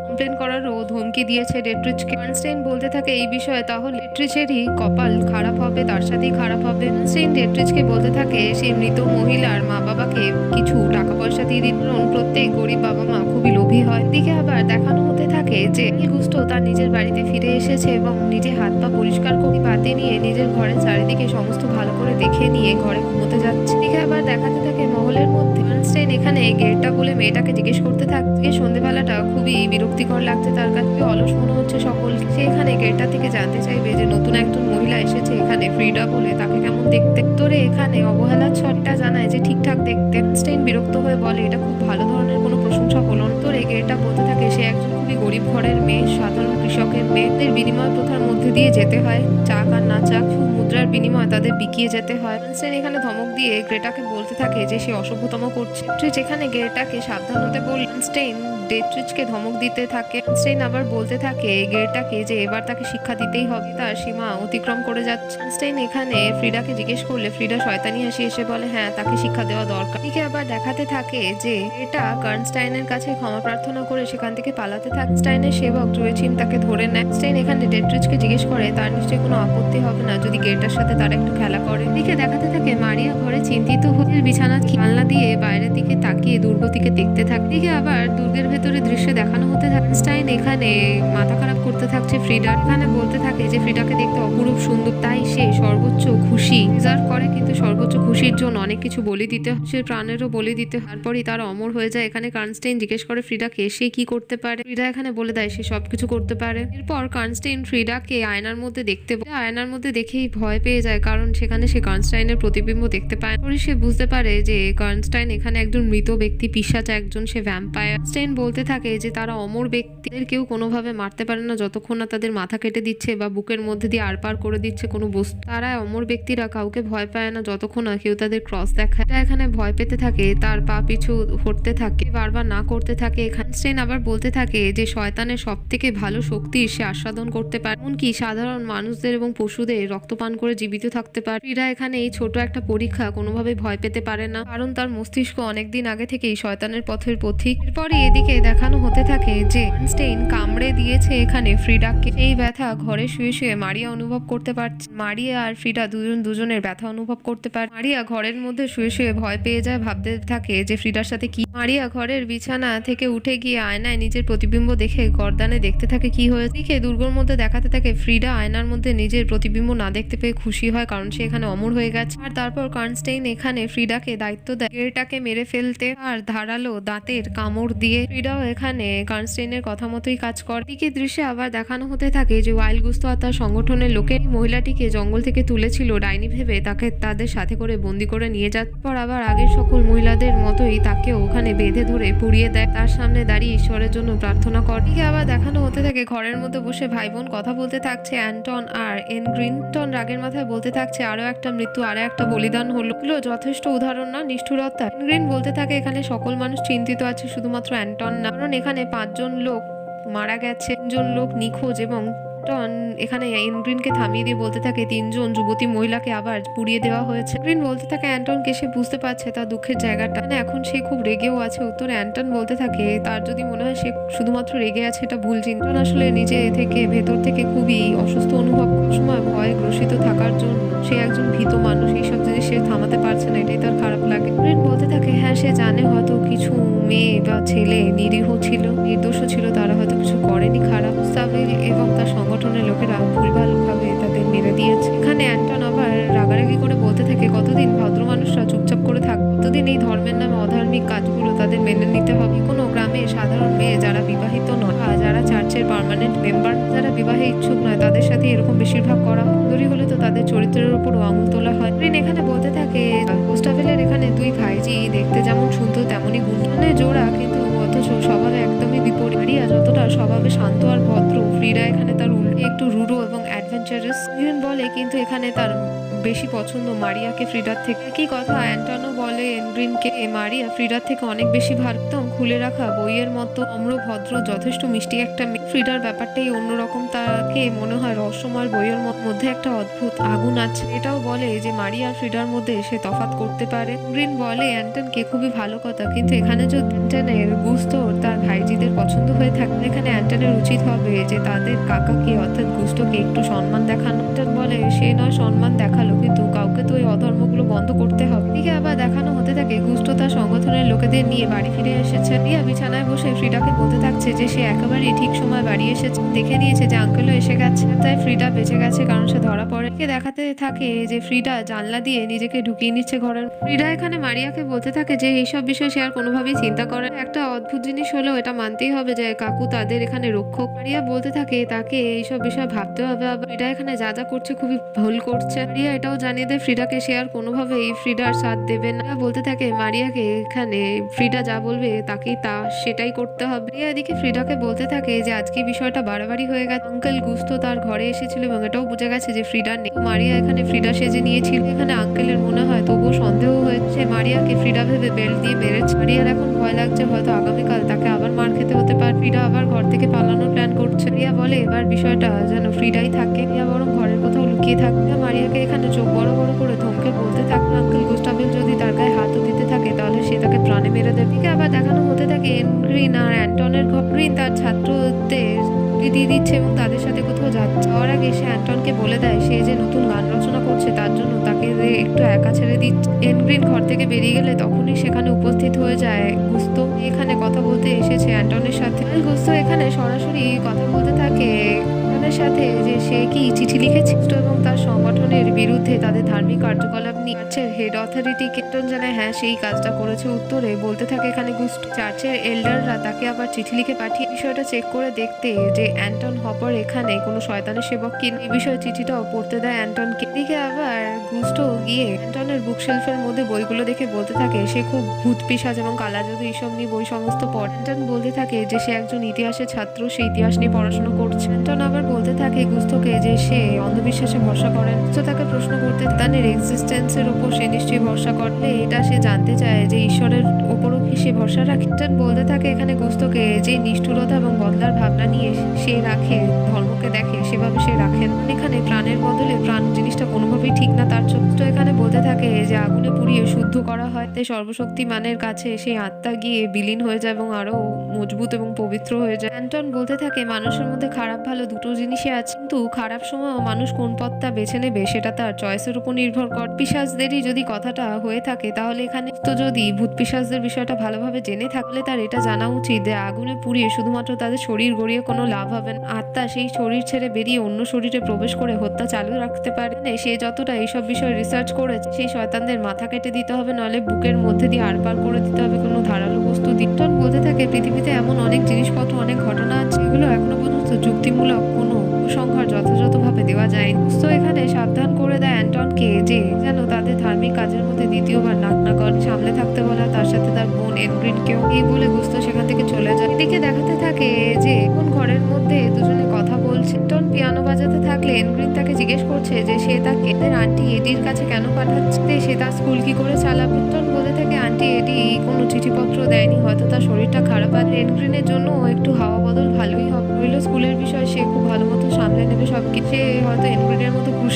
কমপ্লেন করারও ধমকি দিয়েছে ডেট্রিচকে। গার্নস্টেইন বলতে থাকে এই বিষয়ে তাহলে ডেট্রিচেরই কপাল খারাপ হবে, তার সাথেই খারাপ হবে। গার্নস্টেইন ডেট্রিচকে বলতে থাকে সেই মৃত মহিলার মা বাবাকে কিছু টাকা পয়সা দিয়ে দিন, প্রত্যেক গরিব বাবা মা খুবই লোভী হয়। দিকে আবার দেখানো হতে থাকে যে গুস্তো তার নিজের বাড়িতে ফিরে এসেছে এবং নিজে হাত পা পরিষ্কার করে পাতে নিয়ে নিজের ঘরের চারিদিকে সমস্ত ভালো করে দেখে নিয়ে ঘরে ঘুমোতে যাচ্ছে। দিকে আবার দেখাতে থাকে মহলের মধ্যে গার্নস্টেইন এখানে গেটটা বলে মেয়েটাকে জিজ্ঞেস করতে থাকে সন্ধ্যেবেলাটা খুবই বিরক্তিকর লাগছে তার কাছে, অলস মনে হচ্ছে সকলকে। সে এখানে গেটটা থেকে জানতে চাইবে যে নতুন একজন মহিলা এসেছে এখানে ফ্রিডা বলে, তাকে কেমন দেখতে। তোরে এখানে অবহেলার ছটটা জানায় যে ঠিকঠাক দেখতে। গার্নস্টেইন বিরক্ত হয়ে বলে এটা খুব ভালো ধরনের কোনো প্রশংসা হলো না। তোরে গেটটা বলতে থাকে সে একজন খুবই গরিব ঘরের মেয়ে, সাধারণ কৃষকের মেয়েদের বিনিময় প্রথার মধ্যে দিয়ে যেতে হয়, চাক আর না চাক মুদ্রার বিনিময়ে তাদের বিকিয়ে যেতে হয়। গার্নস্টেইন এখানে ধমক দিয়ে গ্রেটাকে বলতে থাকে যে সে অসভ্যতম করছে। যেখানে গ্রেটাকে সাবধান হতে বলে গার্নস্টেইন ডেট্রিচকে ধমক দিতে থাকে। গার্নস্টেইন আবার বলতে থাকে গ্রেটাকে যে এবার তাকে শিক্ষা দিতেই হবে, তার সীমা অতিক্রম করে যাচ্ছে। গার্নস্টেইন এখানে ফ্রিডাকে জিজ্ঞেস করলে ফ্রিডা শয়তানি হাসি এসে বলে হ্যাঁ তাকে শিক্ষা দেওয়া দরকার। এদিকে আবার দেখাতে থাকে যে এটা গার্নস্টাইনের কাছে ক্ষমা প্রার্থনা করে সেখান থেকে পালাতে থাকে। গার্নস্টাইনের সেবক জোয়েচিম তাকে ধরে নেয়। গার্নস্টাইন এখানে ডেট্রিচকে জিজ্ঞেস করে তার নিশ্চয়ই কোনো আপত্তি হবে না যদি গেটার সাথে তারা একটু খেলা করে। এদিকে দেখাতে থাকে মারিয়া ঘরে চিন্তিত হয়ে বিছানা জানলা দিয়ে বাইরের দিকে তাকিয়ে দুর্গতিকে দেখতে থাকে। এদিকে আবার দুর্গের ভেতরে দৃশ্য দেখানো হতে থাকে গার্নস্টাইন এখানে মাথা খারাপ করতে থাকছে ফ্রিডার। এখানে বলতে থাকে যে ফ্রিডাকে দেখতে অপরূপ সুন্দর, তাই সে সর্বোচ্চ খুশি ডিজার্ভ করে, কিন্তু সর্বোচ্চ খুশির জন্য অনেক কিছু বলি দিতে হয়, সে প্রাণেরও বলি দিতে হয়, তারপরই তারা অমর হয়ে যায়। এখানে গার্নস্টাইন জিজ্ঞেস করে ফ্রিডাকে সে কি করতে পারে। ফ্রিডা এখানে বলে দেয় সে সবকিছু করতে পারে। এরপর গার্নস্টাইন ফ্রিডাকে আয়নার মধ্যে দেখতে বলে। আয়নার মধ্যে দেখেই ভয় পেয়ে যায় কারণ সেখানে সে গার্নস্টাইনের প্রতিবিম্ব দেখতে পায়। পরে সে বুঝতে পারে যে গার্নস্টাইন এখানে একজন মৃত ব্যক্তি, পিশাচ একজন, সে ভ্যাম্পায়ার। গার্নস্টাইন বলতে থাকে যে তারা অমর ব্যক্তিদের কেউ কোনোভাবে মারতে পারে না যতক্ষণ না তাদের মাথা কেটে দিচ্ছে বা বুকের মধ্যে দিয়ে আরপার করে দিচ্ছে কোনো বস্তু। তারা অমর ব্যক্তিরা কাউকে ভয় পায় না যতক্ষণ না কেউ তাদের ক্রস দেখায়। এখানে ভয় পেতে থাকে, তার পা পিছু হটতে থাকে, বারবার না করতে থাকে। গার্নস্টাইন আবার বলতে থাকে যে শয়তানের সব থেকে ভালো শক্তি সে আস্বাদন করতে পারে, এমনকি সাধারণ মানুষদের এবং পশুদের রক্তপান করে জীবিত থাকতে পারে। ফ্রিডা এখানে এই ছোট একটা পরীক্ষা কোনোভাবে ভয় পেতে পারে না কারণ তার মস্তিষ্ক অনেকদিন আগে থেকেই শয়তানের পথের পথিক। এরপরে এদিকে দেখানো হতে থাকে যে গার্নস্টাইন কামড়ে দিয়েছে এখানে ফ্রিডাকে। এই ব্যথা ঘরে শুয়ে শুয়ে মারিয়া অনুভব করতে পারছে। মারিয়া আর ফ্রিডা দুজনের ব্যথা অনুভব করতে পারে। মারিয়া ঘরের মধ্যে শুয়ে শুয়ে ভয় পেয়ে যায়, ভাবতে থাকে যে ফ্রিডার সাথে কি। মারিয়া ঘরের বিছানা থেকে উঠে গিয়ে আয়নায় নিজের প্রতিবিম্ব দেখে গর্দানে দেখতে থাকে কি হয়েছে। দিকে দুর্গর মধ্যে দেখাতে থাকে ফ্রিডা আয়নার মধ্যে নিজের প্রতিবিম্ব না দেখতে পেয়ে খুশি হয় কারণ সে এখানে অমর হয়ে গেছে। আর তারপর গার্নস্টাইন এখানে ফ্রিডাকে দায়িত্ব দেয় গেরটাকে মেরে ফেলতে আর ধারালো দাঁতের কামড় দিয়ে। ফ্রিডাও এখানে গার্নস্টাইনের কথা মতোই কাজ করে। দিকে দৃশ্যে আবার দেখানো হতে থাকে যে ওয়াইল্ড গুস্তো আর তার সংগঠনের লোকের মহিলাটিকে জঙ্গল থেকে তুলেছিল ডাইনি ভেবে তাকে তাদের সাথে করে বন্দি করে নিয়ে যাওয়ার পর আবার আগের সকল মহিলাদের মতোই তাকেও ওখানে বেঁধে ধরে পুড়িয়ে দেয়, তার সামনে দাঁড়িয়ে ঈশ্বরের জন্য প্রার্থনা করে। দিকে আবার দেখানো হতে থাকে ঘরের মধ্যে বসে ভাই বোন কথা বলতে থাকছে অ্যান্টন আর এনগ্রিন। অ্যান্টন রাগের মাথায় বলতে থাকছে আরো একটা মৃত্যু, আরো একটা বলিদান হলো, যথেষ্ট উদাহরণ না নিষ্ঠুরতা। এনগ্রিন বলতে থাকে এখানে সকল মানুষ চিন্তিত আছে, শুধুমাত্র অ্যান্টন না, কারণ এখানে 5 জন লোক মারা গেছে, 3 জন লোক নিখোঁজ এবং অ্যান্টন এখানে এনগ্রিনকে থামিয়ে দিয়ে বলতে থাকে 3 জন যুবতী মহিলাকে আবার পুড়িয়ে দেওয়া হয়েছে। এনগ্রিন বলতে থাকে অ্যান্টনকে সে বুঝতে পারছে তার দুঃখের জায়গাটা, মানে এখন সে খুব রেগেও আছে। উত্তরে অ্যান্টন বলতে থাকে তার যদি মনে হয় সে শুধুমাত্র রেগে আছে এটা ভুল চিন্তা। আসলে নিজে থেকে ভেতর থেকে খুবই অসুস্থ অনুভব করার সময় ভয়ে গ্রসিত থাকার জন্য সে একজন ভীত মানুষ, এইসব জিনিস সে থামাতে পারছে না, এটাই তার খারাপ লাগে। এনগ্রিন বলতে থাকে হ্যাঁ সে জানে হয়তো কিছু মেয়ে বা ছেলে নিরীহ ছিল, নির্দোষ ছিল, তারা হয়তো কিছু করেনি খারাপ। গুস্তাভেল এবং তার সংগঠনের লোকেরা ভুলভালভাবে তাদের মেরে দিয়েছে। এখানে অ্যান্টন আবার রাগারাগি করে বলতে থাকে কতদিন ভদ্র মানুষরা চুপচাপ করে থাকবে, কতদিন এই ধর্মের নামে অধার্মিক কাজগুলো তাদের মেনে নিতে হবে। কোনো গ্রামে সাধারণ মেয়ে যারা বিবাহিত নয় বা যারা চার্চের পার্মানেন্ট মেম্বার, যারা বিবাহে ইচ্ছুক নয়, তাদের সাথে এরকম বেশিরভাগ করা হয়। সুন্দরী হলে তো তাদের চরিত্রের উপরও আঙুল তোলা হয়। এখানে বলতে থাকে গুস্তাভেলের এখানে 2 ভাইজি দেখতে যেমন সুন্দর তেমনই গুণে জোড়া, কিন্তু অথচ স্বভাবে একদমই বিপরীত। মারিয়া যতটা স্বভাবে শান্ত আর ভদ্র, ফ্রিডা এখানে তার উল্টে একটু রুডো এবং অ্যাডভেঞ্চারাস বলে, কিন্তু এখানে তার বেশি পছন্দ মারিয়াকে ফ্রিডার থেকে। একই কথা অ্যান্টনও বলে এনগ্রিনকে মারিয়া ফ্রিডার থেকে অনেক বেশি ভালো, একদম খুলে রাখা বইয়ের মতো নম্র ভদ্র যথেষ্ট মিষ্টি একটা মেয়ে। ফ্রিডার ব্যাপারটাই অন্যরকম, তাকে মনে হয় রহস্যময় বইয়ের মধ্যে একটা অদ্ভুত আগুন আছে। এটাও বলে যে মারিয়া আর ফ্রিডার মধ্যে সে তফাৎ করতে পারে। এনগ্রিন বলে অ্যান্টনকে খুবই ভালো কথা, কিন্তু এখানে যদি অ্যান্টনের গুস্তো তার ভাইজিদের পছন্দ হয়ে থাকে, এখানে অ্যান্টনের উচিত হবে যে তাদের কাকাকে অর্থাৎ গুস্তোকে একটু সম্মান দেখানো। অ্যান্টন বলে সে নয় সম্মান দেখালো, কিন্তু কাউকে তো এই অধর্মগুলো বন্ধ করতে হবে। এদিকে আবার দেখানো হতে থাকে গুস্তো তার সংগঠনের লোকেদের নিয়ে বাড়ি ফিরে এসেছে। রিয়া বিছানায় বসে ফ্রিডাকে বলতে থাকছে যে সে একেবারেই ঠিক সময় বাড়ি এসেছে, দেখে নিয়েছে যে আঙ্কেলও এসে গেছে, তাই ফ্রিডা বেঁচে গেছে কারণ সে ধরা পড়ে। দেখাতে থাকে যে ফ্রিডা জানলা দিয়ে নিজেকে ঢুকিয়ে নিচ্ছে ঘরের। ফ্রিডা এখানে মারিয়াকে বলতে থাকে যে এইসব বিষয় সে আর কোনোভাবেই চিন্তা করে। একটা অদ্ভুত জিনিস হলেও এটা মানতেই হবে যে কাকু তাদের এখানে রক্ষক। মারিয়া বলতে থাকে তাকে এইসব বিষয় ভাবতে হবে, আবার ফ্রিডা এখানে যা যা করছে খুবই ভুল করছে। মারিয়া এটাও জানিয়ে দেয় ফ্রিডাকে সে আর কোনোভাবেই ফ্রিডার সাথ দেবে না। বলতে থাকে মারিয়াকে এখানে ফ্রিডা যা বলবে তাকেই সেটাই করতে হবে। মারিয়া এদিকে ফ্রিডাকে বলতে থাকে যে আজকে বিষয়টা বাড়াবাড়ি হয়ে গেছে, আঙ্কেল গুস্তো তার ঘরে এসেছিল এবং এটাও বুঝে গেছে যে ফ্রিডা নেই। মারিয়া এখানে ফ্রিডা সেজে নিয়েছিল। এখানে আঙ্কেলের মনে হয় তবুও সন্দেহ হয়েছে মারিয়াকে ফ্রিডা ভেবে বেল্ট দিয়ে মেরেছে। মারিয়ার এখন ভয় লাগছে হয়তো আগামীকাল তাকে আবার মার খেতে হতে পারে। ফ্রিডা আবার ঘর থেকে পালানোর প্ল্যান করছে। রিয়া বলে এবার বিষয়টা যেন ফ্রিডাই থাকে, রিয়া বরং ঘরের কোথাও লুকিয়ে থাকবে। মারিয়াকে এখানে চোখ বড় বড় করে ধমকে বলতে থাকলো আঙ্কেল গুস্তাভেল যদি তার গায়ে হাতও দিতে থাকে তাহলে সে তাকে প্রাণে মেরে দেবে। আবার দেখানো হতে থাকে এনগ্রিন আর অ্যান্টনের ঘর। গ্রিন তার ছাত্রদের দিয়ে দিচ্ছে এবং তাদের সাথে কোথাও যাওয়ার আগে সে অ্যান্টনকে বলে দেয় সে যে নতুন গান রচনা করছে তার জন্য তাকে একটু একা ছেড়ে দিচ্ছে। এনগ্রিন ঘর থেকে বেরিয়ে গেলে তখনই সেখানে উপস্থিত হয়ে যায় গুস্তো। এখানে কথা বলতে এসেছে অ্যান্টনের সাথে। গুস্তো এখানে সরাসরি কথা বলতে থাকে সাথে যে সে কি চিঠি লিখেছে এবং তার সংগঠনের বিরুদ্ধে তাদের ধার্মিক কার্যকলাপ নিয়ে চার্চের হেড অথরিটি কেটন জানায় হ্যাঁ সেই কাজটা করেছে। উত্তরে বলতে থাকে এখানে গুস্তো চার্চের এল্ডাররা তাকে আবার চিঠি লিখে পাঠিয়ে বিষয়টা চেক করে দেখতে যে অ্যান্টন হপার এখানে কোনো শয়তানের সেবক কিনা। এই বিষয়ে চিঠিটাও পড়তে দেয় অ্যান্টনকে। এদিকে আবার গুস্তো গিয়ে অ্যান্টনের বুকশেলফের মধ্যে বইগুলো দেখে বলতে থাকে সে খুব ভূত পিশাচ এবং কালা জাদু এইসব নিয়ে বই সমস্ত পড়ে। অ্যান্টন বলতে থাকে যে সে একজন ইতিহাসের ছাত্র, সে ইতিহাস নিয়ে পড়াশোনা করছে। অ্যান্টন আবার বলতে থাকে গুস্তোকে যে সে অন্ধবিশ্বাসে ভরসা করেন। গুস্তো তাকে প্রশ্ন করতে তাদের এক্সিস্টেন্সের উপর সে নিশ্চয়ই ভরসা করলে এটা সে জানতে চায় যে ঈশ্বরের উপরও কি সে ভরসা রাখে। বলতে থাকে এখানে গুস্তোকে যে নিষ্ঠুরতা এবং বদলার ভাবনা নিয়ে সে রাখে, ধর্মকে দেখে সেভাবে সে রাখেন। এখানে প্রাণের বদলে প্রাণ জিনিসটা কোনোভাবেই ঠিক না তার চোখ। তো এখানে বলতে থাকে যে আগুনে পুড়িয়ে শুদ্ধ করা হয় তাই সর্বশক্তিমানের কাছে সেই আত্মা গিয়ে বিলীন হয়ে যায় এবং আরো মজবুত এবং পবিত্র হয়ে যায়। অ্যান্টন বলতে থাকে মানুষের মধ্যে খারাপ ভালো দুটো জিনিসই আছে, কিন্তু খারাপ সময়ও মানুষ কোন পথটা বেছে নেবে সেটা তার চয়েসের উপর নির্ভর করে। পিশাচদেরই যদি কথাটা হয়ে থাকে তাহলে এখানে তো যদি ভূত পিশাচদের বিষয়টা ভালোভাবে জেনে থাকলে তার এটা জানা উচিত যে আগুনে পুড়িয়ে শুধুমাত্র তাদের শরীর গড়িয়ে কোনো লাভ হবে না। আত্মা সেই শরীর ছেড়ে বেরিয়ে অন্য শরীরে প্রবেশ করে হত্যা চালু রাখতে পারে। সে যতটা এইসব বিষয়ে রিসার্চ করেছে সেই শয়তানদের মাথা কেটে দিতে হবে, নলে বুকের মধ্যে দিয়ে আড়পার করে দিতে হবে কোনো ধারালো বস্তু। দিকটন বলতে থাকে পৃথিবীতে এমন অনেক জিনিসপত্র অনেক ঘটনা আছে এগুলো এখনো পর্যন্ত যুক্তিমূলক কোনো উপসংহার যথাযথভাবে দেওয়া যায়নি। তো এখানে সাবধান করে দেয় অ্যান্টনকে যে যেন তাদের ধার্মিক কাজের মধ্যে দ্বিতীয়বার নাক না করে, সামলে থাকতে বলা তার সাথে তার বোন এনগ্রিনকেও। এই বলে গুস্তো সেখান থেকে চলে যায়। এদিকে দেখাতে থাকে যে কোন ঘরের মধ্যে দুজনে কথা বলছে। টন পিয়ানো বাজাতে থাকলে এনগ্রিন তাকে জিজ্ঞেস করছে যে সে তাকে আন্টি এডির কাছে কেন পাঠাচ্ছে, সে তার স্কুল কি করে চালাবে। টন বলে থাকে আন্টি এডি কোনো চিঠিপত্র দেয়নি, হয়তো তার শরীরটা খারাপ আর এনগ্রিনের জন্য একটু হাওয়া বদল ভালোই হবে। রইল স্কুলের বিষয় সে খুব ভালো মতো সামলে নেবে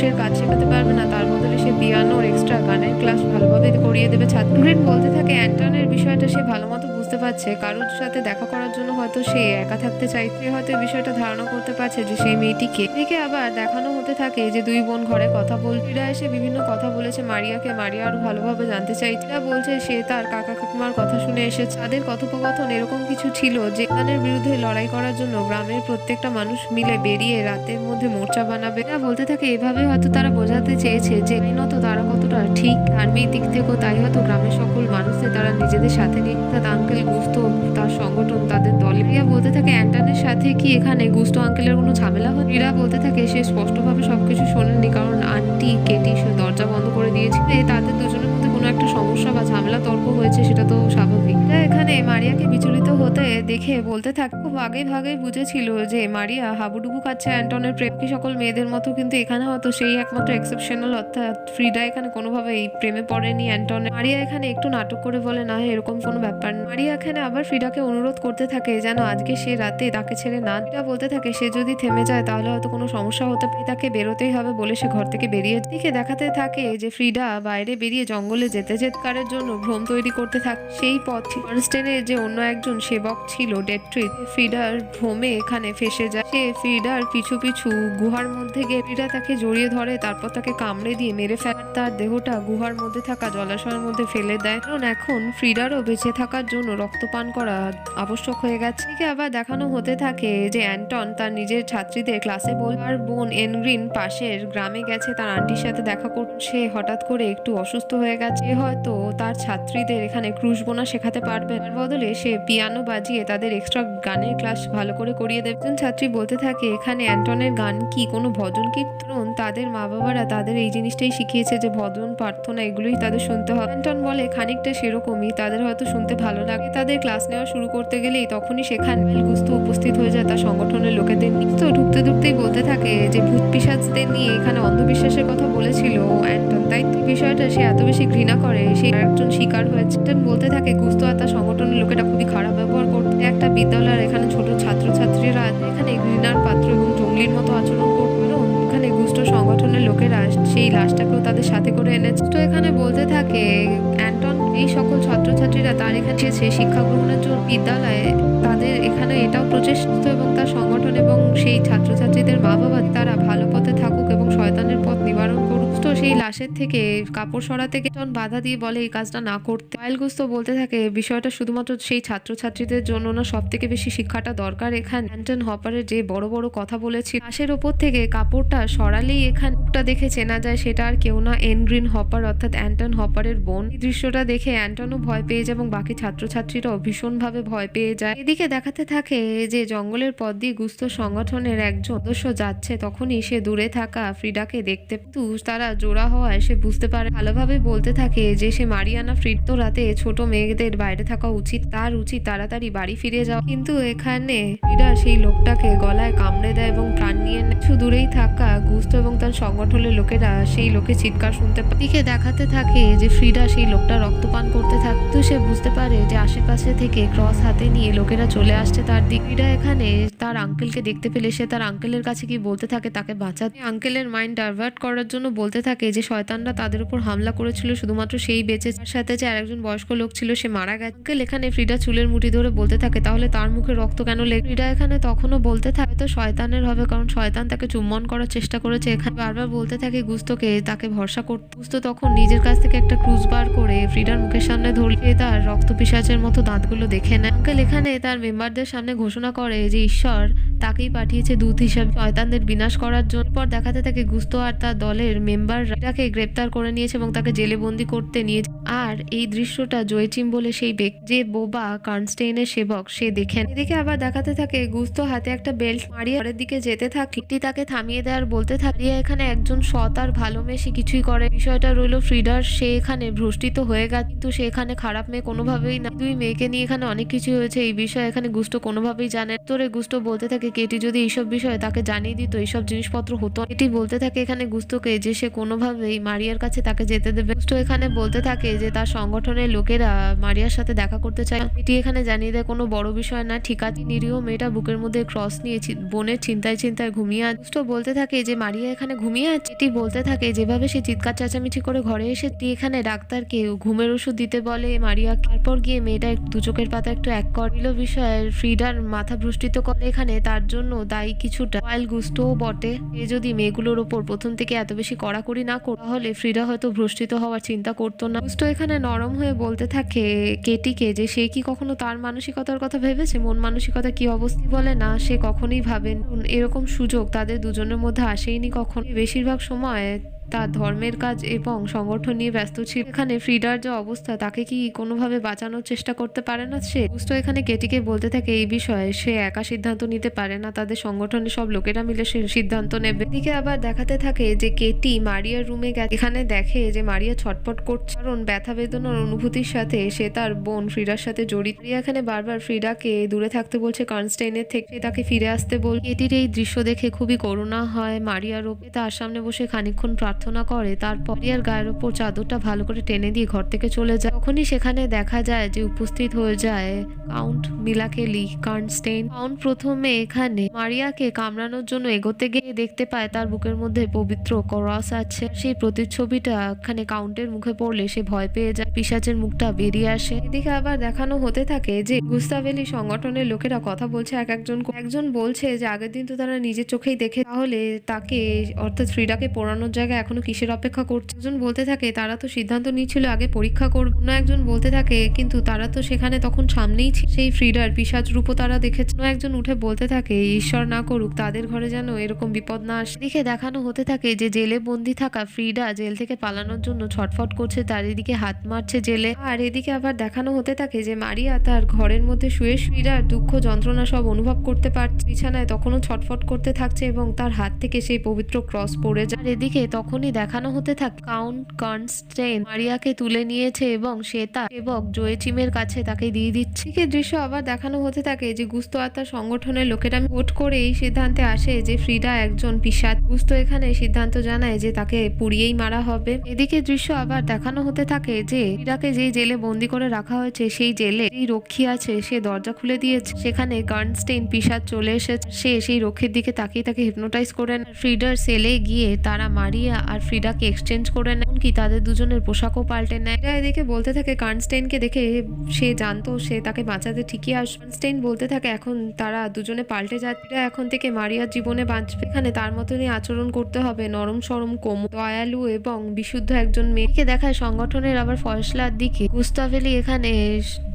ক্রুশের কাজ শেখাতে পারবে না, তার বদলে সে পিয়ানোর এক্সট্রা গানের ক্লাস ভালোভাবে করিয়ে দেবে ছাত্র। ইনগ্রিড বলতে থাকে অ্যান্টনের বিষয়টা সে ভালো মতো বুঝতে পারছে, কারোর সাথে দেখা করার জন্য হয়তো সে একা থাকতে চাইছে, হয়তো এই বিষয়টা ধারণা করতে পারছে যে সেই মেয়েটিকে। এদিকে আবার দেখানো হতে থাকে যে দুই বোন ঘরে কথা বল। ফ্রিডা এসে বিভিন্ন কথা বলেছে মারিয়াকে, মারিয়া আরো ভালোভাবে জানতে চাইছে। বলছে সে তার কাকা কাকিমার কথা শুনে এসেছে। তাদের কথোপকথন এরকম কিছু ছিল যে গানের বিরুদ্ধে লড়াই করার জন্য গ্রামের প্রত্যেকটা মানুষ মিলে বেরিয়ে রাতের মধ্যে মোর্চা বানাবে। বলতে থাকে এভাবে হয়তো তারা বোঝাতে চেয়েছে যে আইনত তারা কতটা ঠিক, ধার্মিক দিক থেকেও তাই হয়তো গ্রামের সকল মানুষদের তারা নিজেদের সাথে নিয়ে আঙ্কেল গুস্তো তার সংগঠন তাদের দলে। রিয়া বলতে থাকে অ্যান্টনের সাথে কি এখানে গুস্তো আঙ্কেলের কোনো ঝামেলা হয়? রিয়া বলতে থাকে সে স্পষ্টভাবে সবকিছু শোনেননি, কারণ আন্টি কেটি সে দরজা বন্ধ করে দিয়েছিল। তাদের দুজনের মধ্যে কোনো একটা সমস্যা বা ঝামেলা তর্ক হয়েছে, সেটা তো স্বাভাবিক। এখানে মারিয়াকে বিচলিত হতে দেখে বলতে থাকে খুব আগে ভাগে বুঝেছিল যে মারিয়া হাবুডুবু খাচ্ছে অ্যান্টনের প্রেম সকল মেয়েদের মতো, কিন্তু এখানে হয়তো সেই একমাত্র এক্সেপশনাল, অর্থাৎ ফ্রিডা এখানে কোনোভাবেই প্রেমে পড়েনি অ্যান্টনে। মারিয়া এখানে একটু নাটক করে বলে না এরকম কোনো ব্যাপার না। মারিয়া এখানে আবার ফ্রিডাকে অনুরোধ করতে থাকে যেন আজকে সে রাতে তাকে ছেড়ে না। ফ্রিডা বলতে থাকে সে যদি থেমে যায় তাহলে হয়তো কোনো সমস্যা হতে পারে, তাকে বেরোতেই হবে বলে সে ঘর থেকে বেরিয়ে দিকে দেখাতে থাকে যে ফ্রিডা বাইরে বেরিয়ে জঙ্গলে যেতে কারের জন্য ভ্রম তৈরি করতে থাকে। সেই পথ কনস্টেনের যে অন্য একজন সেবক ছিল ডেট্রিট, ফ্রিডার ভ্রমে এখানে ফেসে যায়। সে ফ্রিডার পিছু পিছু গুহার মধ্যে গিয়ে ফ্রিডা তাকে জড়িয়ে ধরে, তারপর তাকে কামড়ে দিয়ে মেরে ফেলে, তার দেহটা গুহার মধ্যে থাকা জলাশয়ের মধ্যে ফেলে দেয়, কারণ এখন ফ্রিডারও বেঁচে থাকার জন্য রক্তপান করা আবশ্যক হয়ে গেছে। এদিকে আবার দেখানো হতে থাকে যে অ্যান্টন তার নিজের ছাত্রীদের ক্লাসে বল আর বোন এনগ্রিন পাশের গ্রামে গেছে তার আন্টির সাথে দেখা করতে। সে হঠাৎ করে একটু অসুস্থ হয়ে গেছে, হয়তো তার ছাত্রীদের এখানে ক্রুশ বোনা শেখাতে পারবে, তার বদলে সে পিয়ানো বাজিয়ে তাদের এক্সট্রা গানের ক্লাস ভালো করে করিয়ে দেবে। একজন ছাত্রী বলতে থাকে এখানে অ্যান্টনের গান কি কোনো ভজন কীর্তন? তাদের মা বাবারা তাদের এই জিনিসটাই শিখিয়েছে যে ভজন প্রার্থনা এগুলোই তাদের শুনতে হবে। অ্যান্টন বলে খানিকটা সেরকমই, তাদের হয়তো শুনতে ভালো লাগে। তাদের ক্লাস নেওয়া শুরু করতে গেলেই তখনই সেখানে গুস্তো উপস্থিত হয়ে যায় তার সংগঠনের লোকেদের নিয়ে। তো ঢুকতে ঢুকতেই বলতে থাকে যে ভূত পিশাচদের নিয়ে এখানে অন্ধবিশ্বাসের কথা বলেছিল অ্যান্টন, তাই বিষয়টা সে এত বেশি ঘৃণা করে সে একজন শিকার হয়েছে। বলতে থাকে গুস্তো আর তার সংগঠনের লোকেরা খুবই খারাপ ব্যবহার করতে একটা বিদ্যালয়ের এখানে ছোট ছাত্রছাত্রীরা এখানে ঘৃণার পাত্র এবং জঙ্গলির মতো আচরণ করতে, এখানে গুস্তো সংগঠনের লোকেরা সেই লাশটাকেও তাদের সাথে করে এনেছে। তো এখানে বলতে থাকে অ্যান্টন এই সকল ছাত্রছাত্রীরা তার এখানে এসেছে শিক্ষা গ্রহণের জন্য বিদ্যালয়ে, তাদের এখানে এটাও প্রচেষ্টা এবং তার সংগঠন এবং সেই ছাত্রছাত্রীদের মা বাবা তারা ভালো পথে থাকুক এবং শয়তানের পথ নিবারণ করুক। তো সেই লাশের থেকে কাপড় সরাতে গিয়ে বাধা দিয়ে বলে এই কাজটা না করতে। ওয়াইল গুস্তো বলতে থাকে বিষয়টা শুধুমাত্র সেই ছাত্রছাত্রীদের জন্য না, সব থেকে বেশি শিক্ষাটা দরকার এখানে অ্যান্টন হপারের যে বড় বড় কথা বলেছিল লাশের ওপর থেকে কাপড়টা সরালেই এখানে মুখটা দেখে চেনা যায় সেটা আর কেউ না এনগ্রিন হপার অর্থাৎ অ্যান্টন হপারের বোন। এই দৃশ্যটা দেখে অ্যান্টনও ভয় পেয়ে যায় এবং বাকি ছাত্রছাত্রীরাও ভীষণভাবে ভয় পেয়ে যায়। এদিকে দেখাতে থাকে যে জঙ্গলের পথ দিয়ে গুস্তো সংগঠনের একজন সদস্য যাচ্ছে, তখনই সে দূরে থাকা ফ্রিডাকে দেখতে তারা জোড়া হওয়ায় সে বুঝতে পারে, ভালোভাবে বলতে থাকে যে সে মারিয়ানা ফ্রিড তো রাতে ছোট মেয়েদের বাইরে থাকা উচিত, তার উচিত তাড়াতাড়ি বাড়ি ফিরে যাওয়া, কিন্তু এখানে ফ্রিডা সেই লোকটাকে গলায় কামড়ে দেয় এবং প্রাণ নিয়ে নেয়। কিছু দূরেই থাকা গুস্তো এবং তার সংগঠনের লোকেরা সেই লোকে চিৎকার শুনতে পায়। দিকে দেখাতে থাকে যে ফ্রিডা সেই লোকটা রক্তপান করতে থাকে, তো সে বুঝতে পারে যে আশেপাশে থেকে ক্রস হাতে নিয়ে লোকেরা চলে আসছে তার দিকে। ফ্রিডা এখানে তার আঙ্কেলকে দেখতে পেলে সে তার আঙ্কেলের কাছে কি বলতে থাকে তাকে বাঁচাতে। আঙ্কেলের মাইন্ড ডাইভার্ট করার জন্য বলতে থাকে যে শয়তানরা তাদের উপর হামলা করেছিল, শুধুমাত্র সেই বেঁচে, তার সাথে যে আরেকজন বয়স্ক লোক ছিল সে মারা গেছে। আঙ্কেল এখানে ফ্রিডা চুলের মুঠি ধরে বলতে থাকে তাহলে তার মুখে রক্ত কেন লেগে? ফ্রিডা এখানে তখনও বলতে থাকে তো শয়তানের হবে, কারণ শয়তান তাকে চুম্বন করার চেষ্টা করেছে। এখানে বারবার বলতে থাকে গুস্তোকে তাকে ভরসা করতে। গুস্তো তখন নিজের কাছ থেকে একটা ক্রুজ বার করে ফ্রিডার মুখের সামনে ধরলে তার রক্ত পিশাচের মতো দাঁতগুলো দেখে নেয়। আঙ্কেল এখানে তার মেম্বারদের সামনে ঘোষণা করে যে ঈশ্বর তাকেই পাঠিয়েছে দূত হিসাবে শয়তানদের বিনাশ করার জন্য। পর দেখাতে থাকে গুস্তো আর তার দলের মেম্বাররা তাকে গ্রেপ্তার করে নিয়েছে এবং তাকে জেলে বন্দি করতে নিয়েছে। আর এই দৃশ্যটা জয়চিম বলে সেই ব্যক্তি যে বোবা কার্নস্টেইনের সেবক সে দেখেন। এদিকে আবার দেখাতে থাকে গুস্তো হাতে একটা বেল্ট মারিয়ে ঘরের দিকে যেতে থাকে, তাকে থামিয়ে দেওয়ার বলতে থাকে এখানে একজন সৎ আর ভালো মেয়ে সে কিছুই করে। বিষয়টা রইল ফ্রিডার, সে এখানে ভ্রষ্টিত হয়ে গেছে, কিন্তু সে এখানে খারাপ মেয়ে কোনোভাবেই না। দুই মেয়েকে নিয়ে এখানে অনেক কিছু হয়েছে, এই বিষয়ে এখানে গুস্তো কোনোভাবেই জানে তোরে। গুস্তো বলতে থাকে কেটি যদি এইসব বিষয়ে তাকে জানিয়ে দিত এইসব জিনিসপত্র হতো। কেটি বলতে থাকে এখানে গুস্তোকে যে সে কোনোভাবেই মারিয়ার কাছে তাকে যেতে দেবে। গুস্তো এখানে বলতে থাকে যে তার সংগঠনের লোকেরা মারিয়ার সাথে দেখা করতে চায়। এটি এখানে জানিয়ে দেয় কোনো বড় বিষয় না, ঠিক আছে। নিরীহ মেয়েটা বুকের মধ্যে ক্রস নিয়ে বোনের চিন্তায় ঘুমিয়ে আছে। দুষ্ট বলতে থাকে যে মারিয়া এখানে ঘুমিয়ে আছে। এটি বলতে থাকে যেভাবে সে চিৎকার চেঁচামেচি করে ঘরে এসে এখানে ডাক্তারকে ঘুমের ওষুধ দিতে বলে মারিয়া। তারপর গিয়ে মেয়েটা দু চোখের পাতা একটু এক করল বিষয়ে ফ্রিডার মাথা ভ্রষ্টিত করে এখানে তার জন্য দায়ী কিছুটা ওয়াইল গুস্টোও বটে। এ যদি মেয়েগুলোর ওপর প্রথম থেকে এত বেশি কড়াকড়ি না করতো তাহলে ফ্রিডা হয়তো ভ্রষ্টিত হওয়ার চিন্তা করতো না। গুস্টো এখানে নরম হয়ে বলতে থাকে কেটিকে যে সে কি কখনো তার মানসিকতার কথা ভেবেছে, মন মানসিকতা কি অবস্থি বলে না সে কখনোই ভাবেন। এরকম সুযোগ তাদের দুজনের মধ্যে আসেইনি কখন। বেশিরভাগ সময় তার ধর্মের কাজ এবং সংগঠন নিয়ে ব্যস্ত ছিল। এখানে ফ্রিডার যে অবস্থা তাকে কি কোনোভাবে বাঁচানোর চেষ্টা করতে পারে না সে। গুস্টো এখানে কেটিকে বলতে থাকে এই বিষয়ে সে একা সিদ্ধান্ত নিতে পারে না, তাদের সংগঠনের সব লোকেরা মিলে সে সিদ্ধান্ত নেবে। এদিকে আবার দেখাতে থাকে যে কেটি মারিয়ার রুমে গেছে। এখানে দেখে যে মারিয়া ছটপট করছে কারণ ব্যথা বেদনার অনুভূতির সাথে সে তার বোন ফ্রিডার সাথে জড়িত। মারিয়া এখানে বারবার ফ্রিডাকে দূরে থাকতে বলছে কনস্টেইনের থেকে, তাকে ফিরে আসতে বল। কেটির এই দৃশ্য দেখে খুবই করুণা হয় মারিয়ার ওপর। তার সামনে বসে খানিকক্ষণ প্রার্থনা করে, তারপর মারিয়ার গায়ের ওপর চাদরটা ভালো করে টেনে দিয়ে ঘর থেকে চলে যায়। তখনই সেখানে দেখা যায় যে উপস্থিত হয়ে যায় কাউন্ট মিলাকেলি কার্নস্টেইন। কাউন্ট প্রথমে এখানে মারিয়াকে কামড়ানোর জন্য এগোতে গিয়ে দেখতে পায় তার বুকের মধ্যে পবিত্র ক্রস আছে। সেই প্রতিচ্ছবিটা এখানে কাউন্টের মুখে পড়লে সে ভয় পেয়ে যায়, পিশাচের মুখটা বেরিয়ে আসে। এদিকে আবার দেখানো হতে থাকে যে গুস্তাভেলি সংগঠনের লোকেরা কথা বলছে একজন বলছে যে আগের দিন তো তারা নিজের চোখেই দেখে, তাহলে তাকে অর্থাৎ ফ্রিডাকে পোড়ানোর জায়গায় এখনো কিসের অপেক্ষা করছে। একজন বলতে থাকে তারা তো সিদ্ধান্ত নিচ্ছিল আগে পরীক্ষা করবে। অন্য একজন বলতে থাকে কিন্তু তারা তো সেখানে তখন সামনেই ছিল, সেই ফ্রিডার পিশাচ রূপও তারা দেখেছে। অন্য একজন উঠে বলতে থাকে ঈশ্বর না করুক তাদের ঘরে যেন এরকম বিপদ না আসে। এদিকে দেখানো হতে থাকে যে জেলে বন্দি থাকা ফ্রিডা জেল থেকে পালানোর জন্য ছটফট করছে, তার এদিকে হাত মারছে জেলে। আর এদিকে আবার দেখানো হতে থাকে যে মারিয়া তার ঘরের মধ্যে শুয়ে ফ্রিডার দুঃখ যন্ত্রণা সব অনুভব করতে পারছে। বিছানায় তখনও ছটফট করতে থাকছে এবং তার হাত থেকে সেই পবিত্র ক্রস পড়ে যায়। আর এদিকে তখনই দেখানো হতে থাকে কাউন্ট কার্নস্টেইন মারিয়াকে তুলে নিয়েছে এবং সে তার সেবক জোয়েচিমের কাছে তাকে দিয়ে দিচ্ছে। এই দৃশ্য আবার দেখানো হতে থাকে যে গুস্তো আর তার সংগঠনের লোকেরা ভোট করে এই সিদ্ধান্তে আসে যে ফ্রিডা একজন পিশাচ। গুস্তো এখানে সিদ্ধান্ত জানায় যে তাকে পুড়িয়েই মারা হবে। এদিকে দৃশ্য আবার দেখানো হতে থাকে যে ফ্রিডাকে যেই জেলে বন্দি করে রাখা হয়েছে সেই জেলে যেই রক্ষী আছে সে দরজা খুলে দিয়েছে। সেখানে কার্নস্টেইন পিশাচ চলে এসেছে, সে সেই রক্ষীর দিকে তাকিয়ে তাকে হিপনোটাইজ করে নেয়। ফ্রিডার সেলে গিয়ে তারা মারিয়া আর ফ্রিডাকে এক্সচেঞ্জ করে নেয়, এমনকি তাদের দুজনের পোশাকও পাল্টে নেয়। এদিকে বলতে থাকে কার্নস্টেইনকে দেখে সে জানতো সে তাকে বাঁচাতে ঠিকই আসবে। কার্নস্টেইন বলতে থাকে এখন তারা দুজনে পাল্টে যাচ্ছে, এখন থেকে মারিয়ার জীবনে বাঁচবে, এখানে তার মতনই আচরণ করতে হবে, নরম সরম কোমল দয়ালু এবং বিশুদ্ধ একজন মেয়েকে দেখায় সংগঠনের আবার ফয়সলার দিকে। গুস্তাভেলি এখানে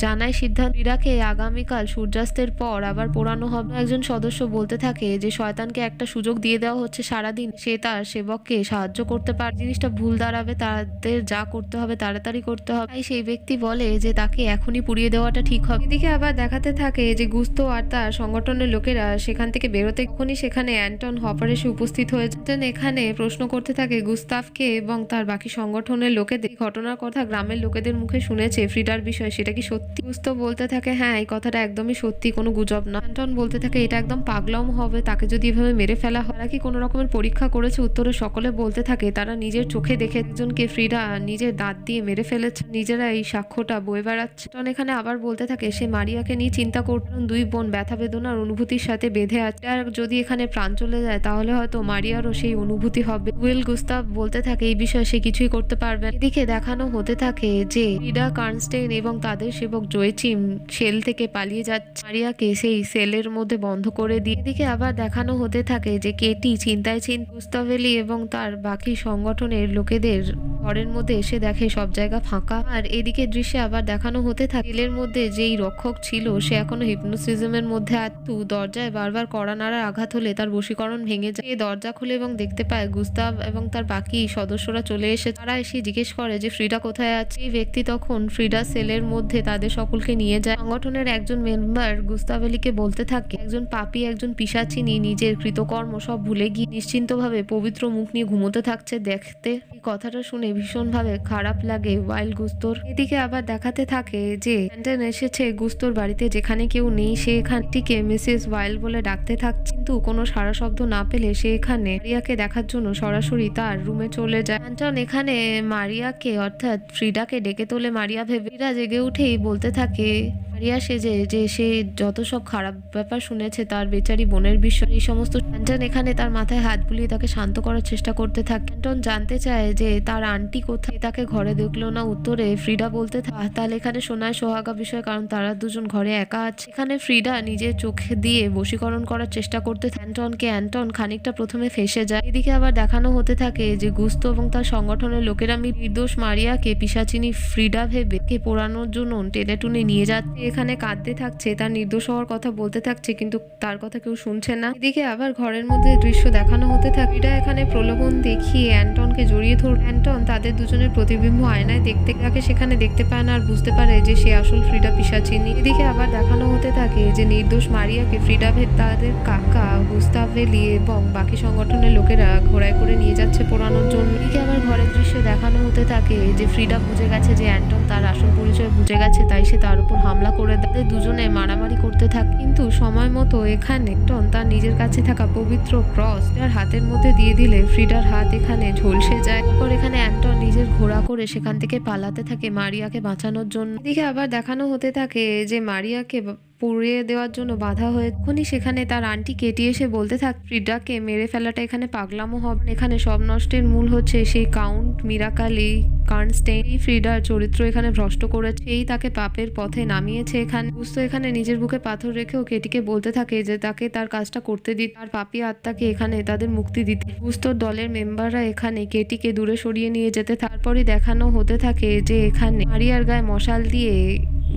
জানায় সিদ্ধান্ত ফ্রিডাকে আগামীকাল সূর্যাস্তের পর আবার পোড়ানো হবে। একজন সদস্য বলতে থাকে যে শয়তানকে একটা সুযোগ দিয়ে দেওয়া হচ্ছে, সারাদিন সে তার সেবককে সাহায্য করতে পারে, জিনিসটা ভুল দাঁড়াবে, তাদের যা করতে হবে তাড়াতাড়ি করতে হবে। তাই সেই ব্যক্তি বলে যে তাকে এখনই পুড়িয়ে দেওয়াটা ঠিক হবে। এদিকে আবার দেখাতে থাকে যে গুস্তো আর তার সংগঠনের লোকেরা সেখান থেকে বেরোতে এখনই সেখানে অ্যান্টন হপার এসে উপস্থিত হয়েছেন। এখানে প্রশ্ন করতে থাকে গুস্তাভকে এবং তার বাকি সংগঠনের লোকেদের ঘটনার কথা গ্রামের লোকেদের মুখে শুনেছে ফ্রিডার বিষয়, সেটা কি সত্যি? গুস্তো বলতে থাকে হ্যাঁ এই কথাটা একদমই সত্যি, কোনো গুজব না। অ্যান্টন বলতে থাকে এটা একদম পাগলাম হবে, তাকে যদি এভাবে মেরে ফেলা হয়। তারা কি কোনো রকমের পরীক্ষা করেছে? উত্তরে সকলে বলতে থাকে তারা নিজের চোখে দেখে একজনকে ফ্রিডা নিজের দাঁত দিয়ে মেরে ফেলেছে, নিজেরা এই সাক্ষ্যটা বয়ে বেড়াচ্ছে। অ্যান্টন এখানে আবার বলতে থাকে সে মারিয়াকে নিয়ে চিন্তা করত, দুই বোন ব্যথা বেদনার অনুভূতির সাথে বেঁধে আছে, আর যদি এখানে প্রাণ চলে যায় তাহলে হয়তো মারিয়ারও সেই অনুভূতি হবে। উইল গুস্তাভ বলতে থাকে এই বিষয়ে সে কিছুই করতে পারবে। এদিকে দেখানো হতে থাকে যে ফ্রিডা কার্নস্টেইন এবং তাদের সেবক জোয়েচিম সেল থেকে পালিয়ে যাচ্ছে, মারিয়াকে সেই সেলের মধ্যে বন্ধ করে দিয়ে। এদিকে আবার দেখানো হতে থাকে যে কেটি চিন্তায় গুস্তাভেলি এবং তার বাকি সংগঠনের লোকেদের ঘরের মধ্যে এসে দেখে সব জায়গা ফাঁকা। আর এদিকে দৃশ্যে আবার দেখানো হতে থাকে জেলের মধ্যে যেই রক্ষক ছিল সে এখনো হিপনোসিজমের মধ্যে আত্মু দরজায় বারবার কড়া নাড়ার আঘাত হলে তার বশীকরণ ভেঙে যায়। দরজা খুলে এবং দেখতে পায় গুস্তাভ এবং তার বাকি সদস্যরা চলে এসে, তারা এসে জিজ্ঞেস করে যে ফ্রিডা কোথায় আছে। এই ব্যক্তি তখন ফ্রিডা সেলের মধ্যে তাদের সকলকে নিয়ে যায়। সংগঠনের একজন মেম্বার গুস্তাভেলিকে বলতে থাকে একজন পাপী একজন পিশাচিনী নিজের কৃতকর্ম সব ভুলে গিয়ে নিশ্চিন্তভাবে পবিত্র মুখ নিয়ে ঘুমোতে থাকছে দেখতে। এই কথাটা শুনে ভীষণভাবে খারাপ লাগে ওয়াইল্ড গুস্তোর। এদিকে আবার দেখাতে থাকে যে অ্যান্টন এসেছে গুস্তোর বাড়িতে, যেখানে কেউ নেই সে এখানটিকে মিসেস ওয়াইল্ড বলে ডাকতে থাকছে, কিন্তু কোনো সাড়া শব্দ না পেলে সে এখানে মারিয়াকে দেখার জন্য সরাসরি তার রুমে চলে যায়। অ্যান্টন এখানে মারিয়াকে অর্থাৎ ফ্রিডাকে ডেকে তোলে। মারিয়া ভেবে ফ্রিডা জেগে উঠেই বলতে থাকে মারিয়া সেজে যে সে যত সব খারাপ ব্যাপার শুনেছে তার বেচারি বোনের বিষয় এই সমস্ত। অ্যান্টন এখানে তার মাথায় হাত বুলিয়ে তাকে শান্ত করার চেষ্টা করতে থাকে। অ্যান্টন জানতে চায় যে তার আন্টি কোথায়, তাকে ঘরে দেখলো না। উত্তরে ফ্রিডা বলতে থাকে তাহলে এখানে শোনায় সোহাগা বিষয়, কারণ তারা দুজন ঘরে একা আছে। এখানে ফ্রিডা নিজের চোখে দিয়ে বশীকরণ করার চেষ্টা করতে অ্যান্টনকে। অ্যান্টন খানিকটা প্রথমে ফেঁসে যায়। এদিকে আবার দেখানো হতে থাকে যে গুস্তো এবং তার সংগঠনের লোকেরা নির্দোষ মারিয়াকে পিশাচিনী ফ্রিডা ভেবে কে পোড়ানোর জন্য টেনে টুনে নিয়ে যাচ্ছে। এখানে কাঁদতে থাকছে, তার নির্দোষ হওয়ার কথা বলতে থাকছে, কিন্তু তার কথা কেউ শুনছে না। এদিকে আবার ঘরের মধ্যে দৃশ্য দেখানো হতে থাকে। ফ্রিডা এখানে প্রলোভন দেখিয়ে অ্যান্টনকে জড়িয়ে ধর। অ্যান্টন তাদের দুজনের প্রতিবিম্ব আয়নায় দেখতে থাকে, সেখানে দেখতে পায় না আর বুঝতে পারে যে সে আসল ফ্রিডা পিশাচিনী। এদিকে আবার দেখানো হতে থাকে যে নির্দোষ মারিয়াকে ফ্রিডা ভেদ তাদের কাকা গুস্তাভেলি এবং বাকি সংগঠনের লোকেরা ঘোড়ায় করে নিয়ে যাচ্ছে পোড়ানোর জন্য। এদিকে আবার ঘরের দৃশ্য দেখানো হতে থাকে যে ফ্রিডা বুঝে গেছে যে অ্যান্টন তার আসল পরিচয় বুঝে গেছে, তাই সে তার উপর হামলা করে তাদের দুজনে মারামারি করতে থাকে। কিন্তু সময় মতো এখানে অ্যান্টন তার নিজের কাছে থাকা পবিত্র ক্রস তার হাতের মধ্যে দিয়ে দিলে ফ্রিডার হাত এখানে ঝলসে যায়। তারপর এখানে অ্যান্টন নিজের ঘোড়া করে সেখান থেকে পালাতে থাকে মারিয়াকে বাঁচানোর জন্য। এদিকে আবার দেখানো হতে থাকে যে মারিয়াকে পুড়িয়ে দেওয়ার জন্য বাধা হয়ে তখনই সেখানে তার আন্টি কেটি এসে বলতে থাকে ফ্রিডাকে মেরে ফেলাটা এখানে পাগলামো হবে। এখানে সব নষ্টের মূল হচ্ছে সেই কাউন্ট মিরাকালি কার্নস্টেইন। এই ফ্রিডার চরিত্র এখানে ভ্রষ্ট করেছে, এই তাকে পাপের পথে নামিয়েছে। এখানে বুঝতো এখানে নিজের বুকে পাথর রেখেও কেটিকে বলতে থাকে যে তাকে তার কাজটা করতে দিতে, তার পাপী আত্মাকে এখানে তাদের মুক্তি দিতে। বুঝতোর দলের মেম্বাররা এখানে কেটিকে দূরে সরিয়ে নিয়ে যেতে তারপরই দেখানো হতে থাকে যে এখানে মারিয়ার গায়ে মশাল দিয়ে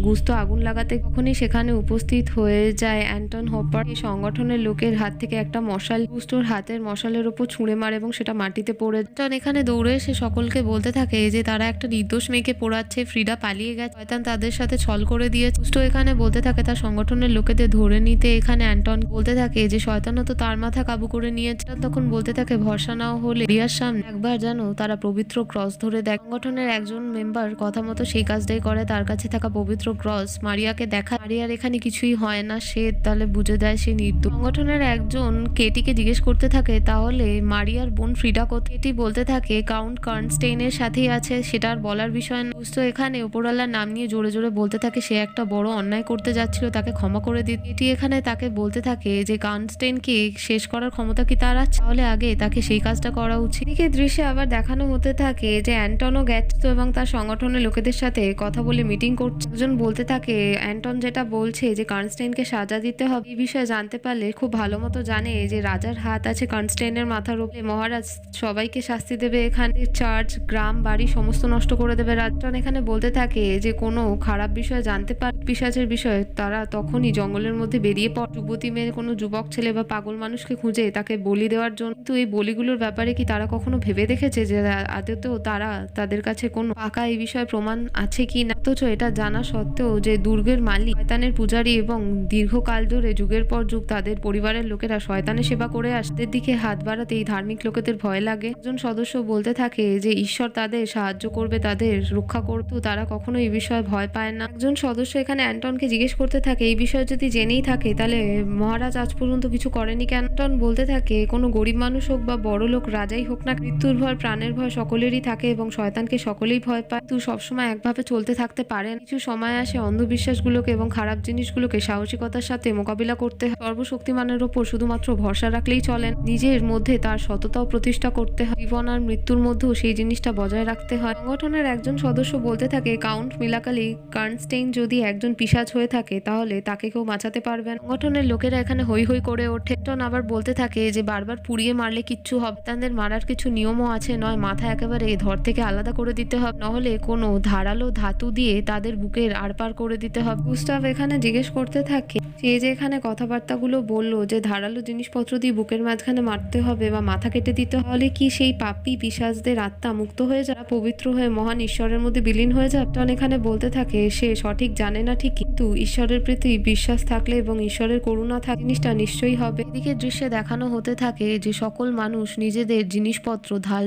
গুস্তো আগুন লাগাতে তখনই সেখানে উপস্থিত হয়ে যায় অ্যান্টন হপার। এই সংগঠনের লোকের হাত থেকে একটা মশাল গুস্টোর হাতের মশালের উপর ছুঁড়ে মারে এবং সেটা মাটিতে পড়ে। অ্যান্টন এখানে দৌড়ে এসে সকলকে বলতে থাকে যে তারা একটা নির্দোষ মেয়েকে পোড়াচ্ছে, ফ্রিডা পালিয়ে গেছে, শয়তান তাদের সাথে ছল করে দিয়েছে। গুস্টো এখানে বলতে থাকে তার সংগঠনের লোকেদের ধরে নিতে। এখানে অ্যান্টন বলতে থাকে যে শয়তানও তো তার মাথা কাবু করে নিয়েছে। তখন বলতে থাকে ভরসা নাও হলে রিয়ার সামনে একবার যেন তারা পবিত্র ক্রস ধরে দেয়। সংগঠনের একজন মেম্বার কথা মতো সেই কাজটাই করে, তার কাছে থাকা পবিত্র ক্রস মারিয়াকে দেখা। মারিয়ার এখানে কিছুই হয় না, সে তাহলে বুঝে দেয় সে নির্দোষ। সংগঠনের একজন কেটিকে জিজ্ঞেস করতে থাকে তাহলে মারিয়ার বোন ফ্রিডা কোথায়। কেটি বলতে থাকে কাউন্ট কার্নস্টেইনের সাথেই আছে, সেটা আর বলার বিষয় না। বুঝতো এখানে উপরওয়ালার নাম নিয়ে জোরে জোরে বলতে থাকে সে একটা বড় অন্যায় করতে যাচ্ছিল, তাকে ক্ষমা করে দিতে। কেটি এখানে তাকে বলতে থাকে যে কার্নস্টেইনকে শেষ করার ক্ষমতা কি তার আছে, তাহলে আগে তাকে সেই কাজটা করা উচিত। এদিকে দৃশ্যে আবার দেখানো হতে থাকে যে অ্যান্টনও গেতো এবং তার সংগঠনের লোকেদের সাথে কথা বলে মিটিং করছে। একজন বলতে থাকে অ্যান্টন যেটা বলছে যে কার্নস্টেইনকে সাজা দিতে হবে, এই বিষয়ে জানতে পারলে খুব ভালো মতো জানে যে রাজার হাত আছে কার্নস্টেইনের মাথার উপরে। মহারাজ সবাইকে শাস্তি দেবে, এখানে চার্চ গ্রাম বাড়ি সমস্ত নষ্ট করে দেবে। অ্যান্টন এখানে বলতে থাকে যে কোনো খারাপ বিষয় জানতে পারে পিশাচের বিষয়ে তারা তখনই জঙ্গলের মধ্যে বেরিয়ে পড়ে যুবতী মেয়ে কোনো যুবক ছেলে বা পাগল মানুষকে খুঁজে তাকে বলি দেওয়ার জন্য। কিন্তু এই বলিগুলোর ব্যাপারে কি তারা কখনো ভেবে দেখেছে যে আদতেও তারা তাদের কাছে কোনো পাকা এই বিষয়ে প্রমাণ আছে কি না? অথচ এটা জানা সত্ত্বেও যে দুর্গের মালিক শয়তানের পূজারী এবং দীর্ঘকাল ধরে যুগের পর যুগ তাদের পরিবারের লোকেরা শয়তানের সেবা করে আসে, তাদের দিকে হাত বাড়াতে এই ধার্মিক লোকেদের ভয় লাগে। একজন সদস্য বলতে থাকে যে ঈশ্বর তাদের সাহায্য করবে, তাদের রক্ষা করবে, তারা কখনো এই বিষয়ে ভয় পায় না। একজন সদস্য এখানে অ্যান্টনকে জিজ্ঞেস করতে থাকে এই বিষয়ে যদি জেনেই থাকে তাহলে মহারাজ আজ পর্যন্ত কিছু করেনি কেন? অ্যান্টন বলতে থাকে কোনো গরিব মানুষ হোক বা বড় লোক রাজাই হোক না, মৃত্যুর ভয় প্রাণের ভয় সকলেরই থাকে এবং শয়তানকে সকলেই ভয় পায়। তুই সবসময় একভাবে চলতে থাকতে পারেন, কিছু সময় আসে অন্ধবিশ্বাসগুলোকে এবং খারাপ জিনিসগুলোকে সাহসিকতার সাথে মোকাবিলা করতে হয়। সর্বশক্তিমানের ওপর শুধুমাত্র ভরসা রাখলেই চলেন, নিজের মধ্যে তার সততাও প্রতিষ্ঠা করতে হয়। জীবন আর মৃত্যুর মধ্যেও সেই জিনিসটা বজায় রাখতে হয়। সংগঠনের একজন সদস্য বলতে থাকে কাউন্ট মিলাকালি কার্নস্টেইন যদি একজন পিশাচ হয়ে থাকে তাহলে তাকে কেউ বাঁচাতে পারবেন। সংগঠনের লোকেরা এখানে হই হই করে ওঠে। আবার বলতে থাকে যে বারবার পুড়িয়ে মারলে কিচ্ছু হবে, তাদের মারার কিছু নিয়মও আছে, নয় মাথা একেবারে ধর থেকে আলাদা করে দিতে হবে, নহলে কোনো ধারালো ধাতু দিয়ে তাদের বুকের আড়পার করে দিতে হবে। গুস্তাভ এখানে জিজ্ঞেস করতে থাকে যে এখানে কথাবার্তাগুলো বললো যে ধারালো জিনিসপত্র দিয়ে বুকের মাঝখানে মারতে হবে বা মাথা কেটে দিতে হলে কি সেই পাপী পিশাচদের আত্মা মুক্ত হয়ে যায়, পবিত্র হয়ে মহান ঈশ্বরের মধ্যে বিলীন হয়ে যায়? টন এখানে বলতে থাকে সে সঠিক জানে না ঠিক, কিন্তু কিন্তু ঈশ্বরের প্রতি বিশ্বাস থাকলে এবং ঈশ্বরের করুণা থাকলে জিনিসটা নিশ্চয়ই হবে। এদিকে দৃশ্যে দেখানো হতে থাকে যে সকল মানুষ নিজেদের জিনিসপত্র ধার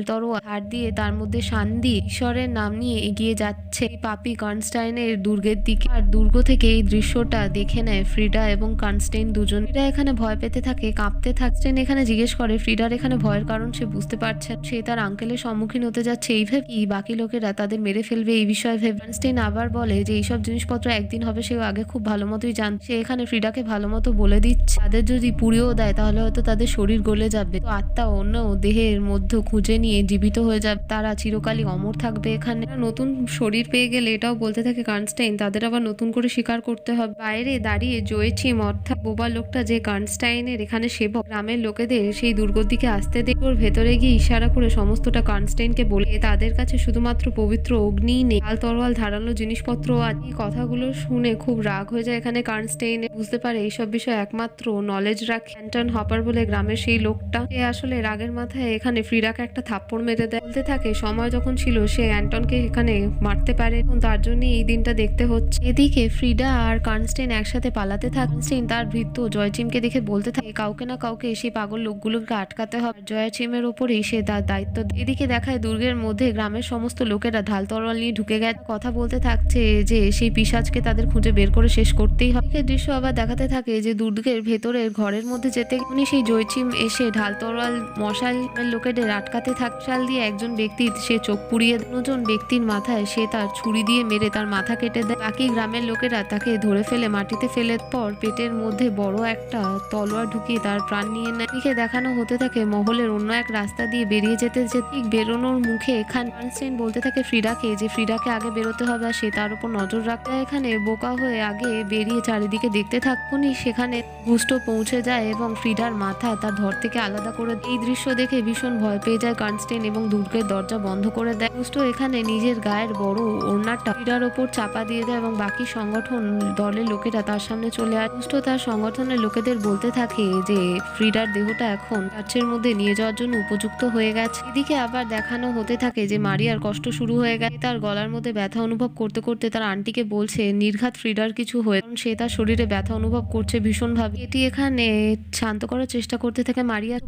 দিয়ে তার মধ্যে শান দিয়ে ঈশ্বরের নাম নিয়ে এগিয়ে যাচ্ছে এই পাপি কনস্টাইনের দুর্গের দিকে। আর দুর্গ থেকে এই দৃশ্যটা দেখে নেয় ফ্রিডা এবং কনস্টাইন দুজন। ফ্রিডা এখানে ভয় পেতে থাকে, কাঁপতে থাকে। এখানে জিজ্ঞেস করে ফ্রিডার এখানে ভয়ের কারণ সে বুঝতে পারছে। সে তার আঙ্কেলের সম্মুখীন হতে যাচ্ছে এই ভেবে কি বাকি লোকেরা তাদের মেরে ফেলবে এই বিষয়ে ভেবে। কনস্টাইন আবার বলে যে এইসব জিনিসপত্র একদিন হবে সে আগে খুব ভালো মতোই জান। সে এখানে ফ্রিডাকে ভালো মতো বলে দিচ্ছে তাদের যদি পুড়িয়েও দেয় তাহলে হয়তো তাদের শরীর গলে যাবে, তো আত্মা অন্য দেহের মধ্যে খুঁজে নিয়ে জীবিত হয়ে যাবে, তারা চিরকালই অমর থাকবে এখানে। নতুন শরীর পেয়ে গেলে এটাও বলতে থাকে কনস্টাইন তাদের আবার নতুন করে স্বীকার করতে হবে। বাইরে দাঁড়িয়ে জোয়েচিম অর্থাৎ বোবা লোকটা যে কনস্টাইনের এখানে সেবক, গ্রামের লোকেদের সেই দুর্গর দিকে আসতে দেখে ওর ভেতরে গিয়ে ইশারা করে সমস্তটা কনস্টাইনকে বলে তাদের কাছে শুধুমাত্র পবিত্র অগ্নি নেই, লাল তরোয়াল ধারালো জিনিসপত্র আর এই কথাগুলো শুনে খুব রাগ হয়ে যায় এখানে কনস্টাইন। বুঝতে পারে এইসব বিষয়ে একমাত্র নলেজ রাখে অ্যান্টন হপার বলে গ্রামের সেই লোকটা। সে আসলে রাগের মাথায় এখানে ফ্রিডাকে একটা থাপ্পড় মেরে দেয়। বলতে থাকে সময় যখন ছিল সে অ্যান্টনকে এখানে মারতে পারে, তার জন্য এই দিনটা দেখতে হচ্ছে। এদিকে ফ্রিডা আর কনস্টাইন একসাথে পালাতে থাকে। কনস্টাইন তার ভৃত্য জয়চিমকে দেখে বলতে থাকে কাউকে না কাউকে সেই পাগল লোকগুলোকে আটকাতে হবে, জয়চিমের ওপরেই সে তার দায়িত্ব। এদিকে দেখায় দুর্গের মধ্যে গ্রামের সমস্ত লোকেরা ঢাল তরোয়াল নিয়ে ঢুকে গেছে, কথা বলতে থাকছে যে সেই পিশাচকে তাদের খুঁজে বের করে শেষ করতেই হবে। দৃশ্য আবার দেখাতে থাকে যে দুর্গের ভেতরের ঘরের মধ্যে যেতে উনি সেই জয়চিম এসে ঢাল তরোয়াল মশাল লোকেদের আটকাতে থাকে। মশাল দিয়ে একজন ব্যক্তির সে চোখ পুড়িয়ে দেয়, অন্যজন ব্যক্তির মাথায় সে তার ছুরি দিয়ে মেরে তার মাথা কেটে দেয়। বাকি গ্রামের লোকেরা তাকে ধরে ফেলে মাটিতে ফেলে পর পেটের মধ্যে বড় একটা তলোয়ার ঢুকিয়ে তার প্রাণ নিয়ে নেয়। এদিকে দেখানো হতে থাকে মহলের অন্য এক রাস্তা দিয়ে বেরিয়ে যেতে ঠিক বেরোনোর মুখে এখানে কনস্টাইন বলতে থাকে ফ্রিডাকে যে ফ্রিডাকে আগে বেরোতে হবে আর সে তার উপর নজর রাখতে। এখানে বোকা হয়ে আগে বেরিয়ে চারিদিকে দেখতে থাকুনি সেখানে গুস্টো পৌঁছে যায় এবং ফ্রিডার মাথা তার ধর থেকে আলাদা করে দেয়। এই দৃশ্য দেখে ভীষণ ভয় পেয়ে যায় কনস্টাইন এবং দুর্গের দরজা বন্ধ করে দেয়। গুস্টো এখানে নিজের গায়ের বড় ওড়নাটা ফ্রিডার ওপর চাপা দিয়ে দেয় এবং বাকি সংগঠন দলের লোকেরা তার সামনে চলে আসে। গুস্টো তার সংগঠনের লোকেদের বলতে থাকে যে ফ্রিডার দেহটা এখন চার্চের মধ্যে নিয়ে যাওয়ার জন্য উপযুক্ত হয়ে গেছে। এদিকে আবার দেখানো হতে থাকে যে মারিয়ার কষ্ট শুরু হয়ে গেছে। তার গলার মধ্যে ব্যথা অনুভব করতে করতে তার আন্টিকে বলছে নির্ঘাত ফ্রিডার কিছু হয়ে, কারণ সে তার শরীরে ব্যথা অনুভব করছে ভীষণ ভাবে। এটি এখানে শান্ত করার চেষ্টা করতে থাকে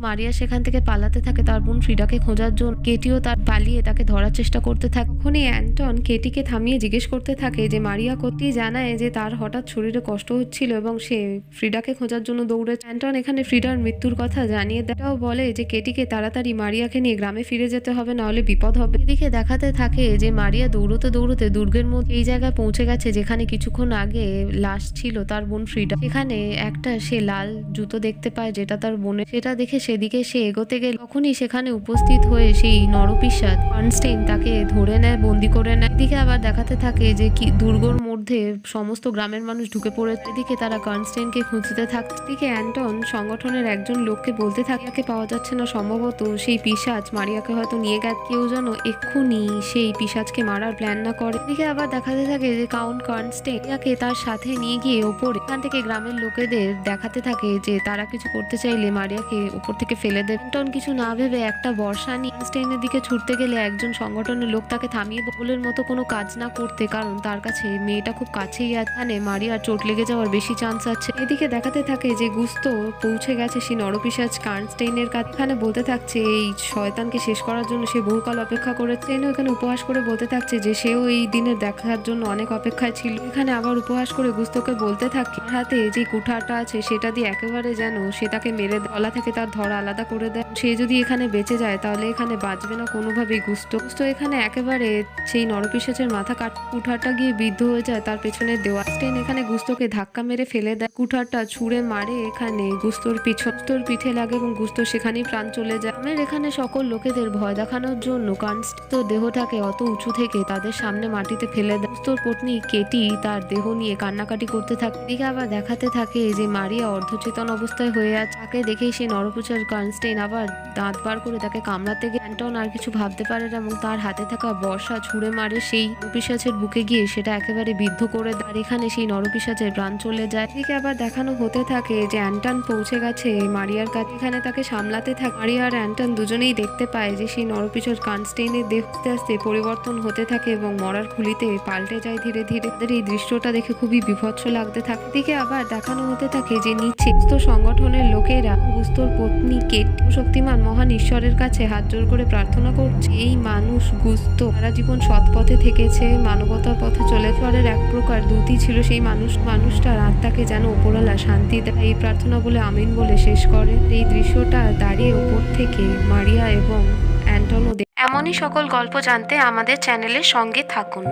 মারিয়া সেখান থেকে পালাতে থাকে তার বোন ফ্রিডাকে খোঁজার জন্য। কেটিও তার পালিয়ে তাকে ধরার চেষ্টা করতে থাকে। তখনই অ্যান্টন কেটিকে থামিয়ে জিজ্ঞেস করতে থাকে যে মারিয়া কোথায়, জানায় যে তার হঠাৎ শরীরে কষ্ট হচ্ছিল এবং সে ফ্রিডাকে খোঁজার জন্য দৌড়েছে। অ্যান্টন এখানে ফ্রিডার মৃত্যুর কথা জানিয়ে দেওয়াও বলে যে কেটিকে তাড়াতাড়ি মারিয়াকে নিয়ে গ্রামে ফিরে যেতে হবে, নাহলে বিপদ হবে। এদিকে দেখাতে থাকে যে মারিয়া দৌড়তে দৌড়তে দুর্গের মধ্যে এই জায়গায় পৌঁছে গেছে যেখানে কিছুক্ষণ আগে লাশ ছিল তার বোন ফ্রিডা। সেখানে একটা সে লাল জুতো দেখতে পায় যেটা তার বোনের, সেটা দেখে সেদিকে সে এগোতে গেলে তখনই সেখানে উপস্থিত হয়ে সেই নরপিশাচ কনস্টাইন তাকে ধরে নেয়, বন্দি করে নেয়। এদিকে আবার দেখাতে থাকে যে কি দুর্গর মধ্যে সমস্ত গ্রামের মানুষ ঢুকে পড়েছে। এদিকে তারা কনস্টাইনকে খুঁজতে থাকে। এদিকে অ্যান্টন সংগঠনের একজন লোককে বলতে থাকে পাওয়া যাচ্ছে না, সম্ভবত সেই পিশাচ মারিয়াকে হয়তো নিয়ে গেছে, কেউ যেন এক্ষুনি সেই পিশাচকে মারার প্ল্যান না করে। এদিকে আবার দেখাতে থাকে যে কাউন্ট কনস্টাইন মারিয়াকে তার সাথে নিয়ে গিয়ে ওপরে এখান থেকে গ্রামের লোকেদের দেখাতে থাকে যে তারা কিছু করতে চাইলে মারিয়াকে উপর থেকে ফেলে দেয়। অ্যান্টন কিছু না ভেবে একটা বর্ষা নিয়ে কনস্টাইনের দিকে ছুটতে গেলে একজন সংগঠনের লোক তাকে থামিয়ে বগলের মতো কোনো কাজ না করতে, কারণ তার কাছে মেয়েটা খুব কাছেই আছে, মারিয়ার চোট লেগে যাওয়ার বেশি চান্স আছে। এদিকে দেখাতে থাকে যে গুস্তো পৌঁছে গেছে সেই নরপিশাচ কনস্টাইনের কাছে। এখানে বলতে থাকছে এই শয়তানকে শেষ করার জন্য সে বহুকাল অপেক্ষা করেছে। এখানে উপহাস করে বলতে থাকছে যে সেও এই দিনের দেখার জন্য অনেক অপেক্ষায় ছিল। এখানে আবার উপহাস করে গুস্তোকে বলতে থাকে হাতে যে কুঠারটা আছে সেটা দিয়ে একেবারে যেন সে তাকে মেরে গলা থেকে তার ধর আলাদা করে দেয়। সে যদি এখানে বেঁচে যায় তাহলে এখানে বাঁচবে না কোনোভাবেই। গুস্তো এখানে একেবারে সেই নরপিশাচের মাথা কুঠারটা গিয়ে বিদ্ধ হয়ে যায় তার পেছনের দেওয়াল। এখানে গুস্তোকে ধাক্কা মেরে ফেলে দেয়, কুঠারটা ছুঁড়ে মারে এখানে গুস্তোর পিঠে লাগে এবং গুস্তো সেখানেই প্রাণ চলে যায়। এখানে সকল লোকেদের ভয় দেখানোর জন্য কনস্টাইন দেহটাকে অত উঁচু থেকে তাদের সামনে মাটিতে ফেলে দেয়। গুস্তোর পত্নী কেটি তার দেহ নিয়ে কান্নাকাটি করতে থাকে। এদিকে আবার দেখাতে থাকে যে মারিয়া অর্ধচেতন অবস্থায় হয়ে আছে। তাকে দেখেই সেই নরপিশাচ কনস্টাইন আবার দাঁত বার করে তাকে কামড়াতে গিয়ে অ্যান্টন আর কিছু ভাবতে পারে না এবং তার হাতে থাকা বর্ষা ছুঁড়ে মারে সেই নরপিশাচের বুকে গিয়ে সেটা একেবারে বিদ্ধ করে দেয়। আর এখানে সেই নরপিশাচের প্রাণ চলে যায়। এদিকে আবার দেখানো হতে থাকে যে অ্যান্টন পৌঁছে গেছে মারিয়ার কাছে। এখানে তাকে সামলাতে থাকে। মারিয়া আর অ্যান্টন দুজনেই দেখতে পায় যে সেই নরপিশাচ কানস্টেইনের দেহ আস্তে আস্তে পরিবর্তন হতে থাকে এবং মরার খুলিতে পাল্টে যায় ধীরে ধীরে। তাদের এই দৃশ্যটা দেখে খুবই বিভৎস লাগতে থাকে। এদিকে আবার দেখানো হতে থাকে যে নিচে গুস্তো সংগঠনের লোকেরা গুস্তোর পত্নী কেট শক্তিমান মহান ঈশ্বরের কাছে হাত জোর করে প্রার্থনা করছে এই মানুষ গুস্তো সারা জীবন সৎ পথে থেকেছে, মানবতার পথে চলে চলার এক প্রকার দূতই ছিল সেই মানুষটার আত্মাকে যেন ওপরওয়ালা শান্তি দেয়। এই প্রার্থনা বলে আমিন বলে শেষ করে। এই দৃশ্যটা দাঁড়িয়ে ওপর থেকে মারিয়া এবং অ্যান্টনও। এমনই সকল গল্প জানতে আমাদের চ্যানেলের সঙ্গে থাকুন।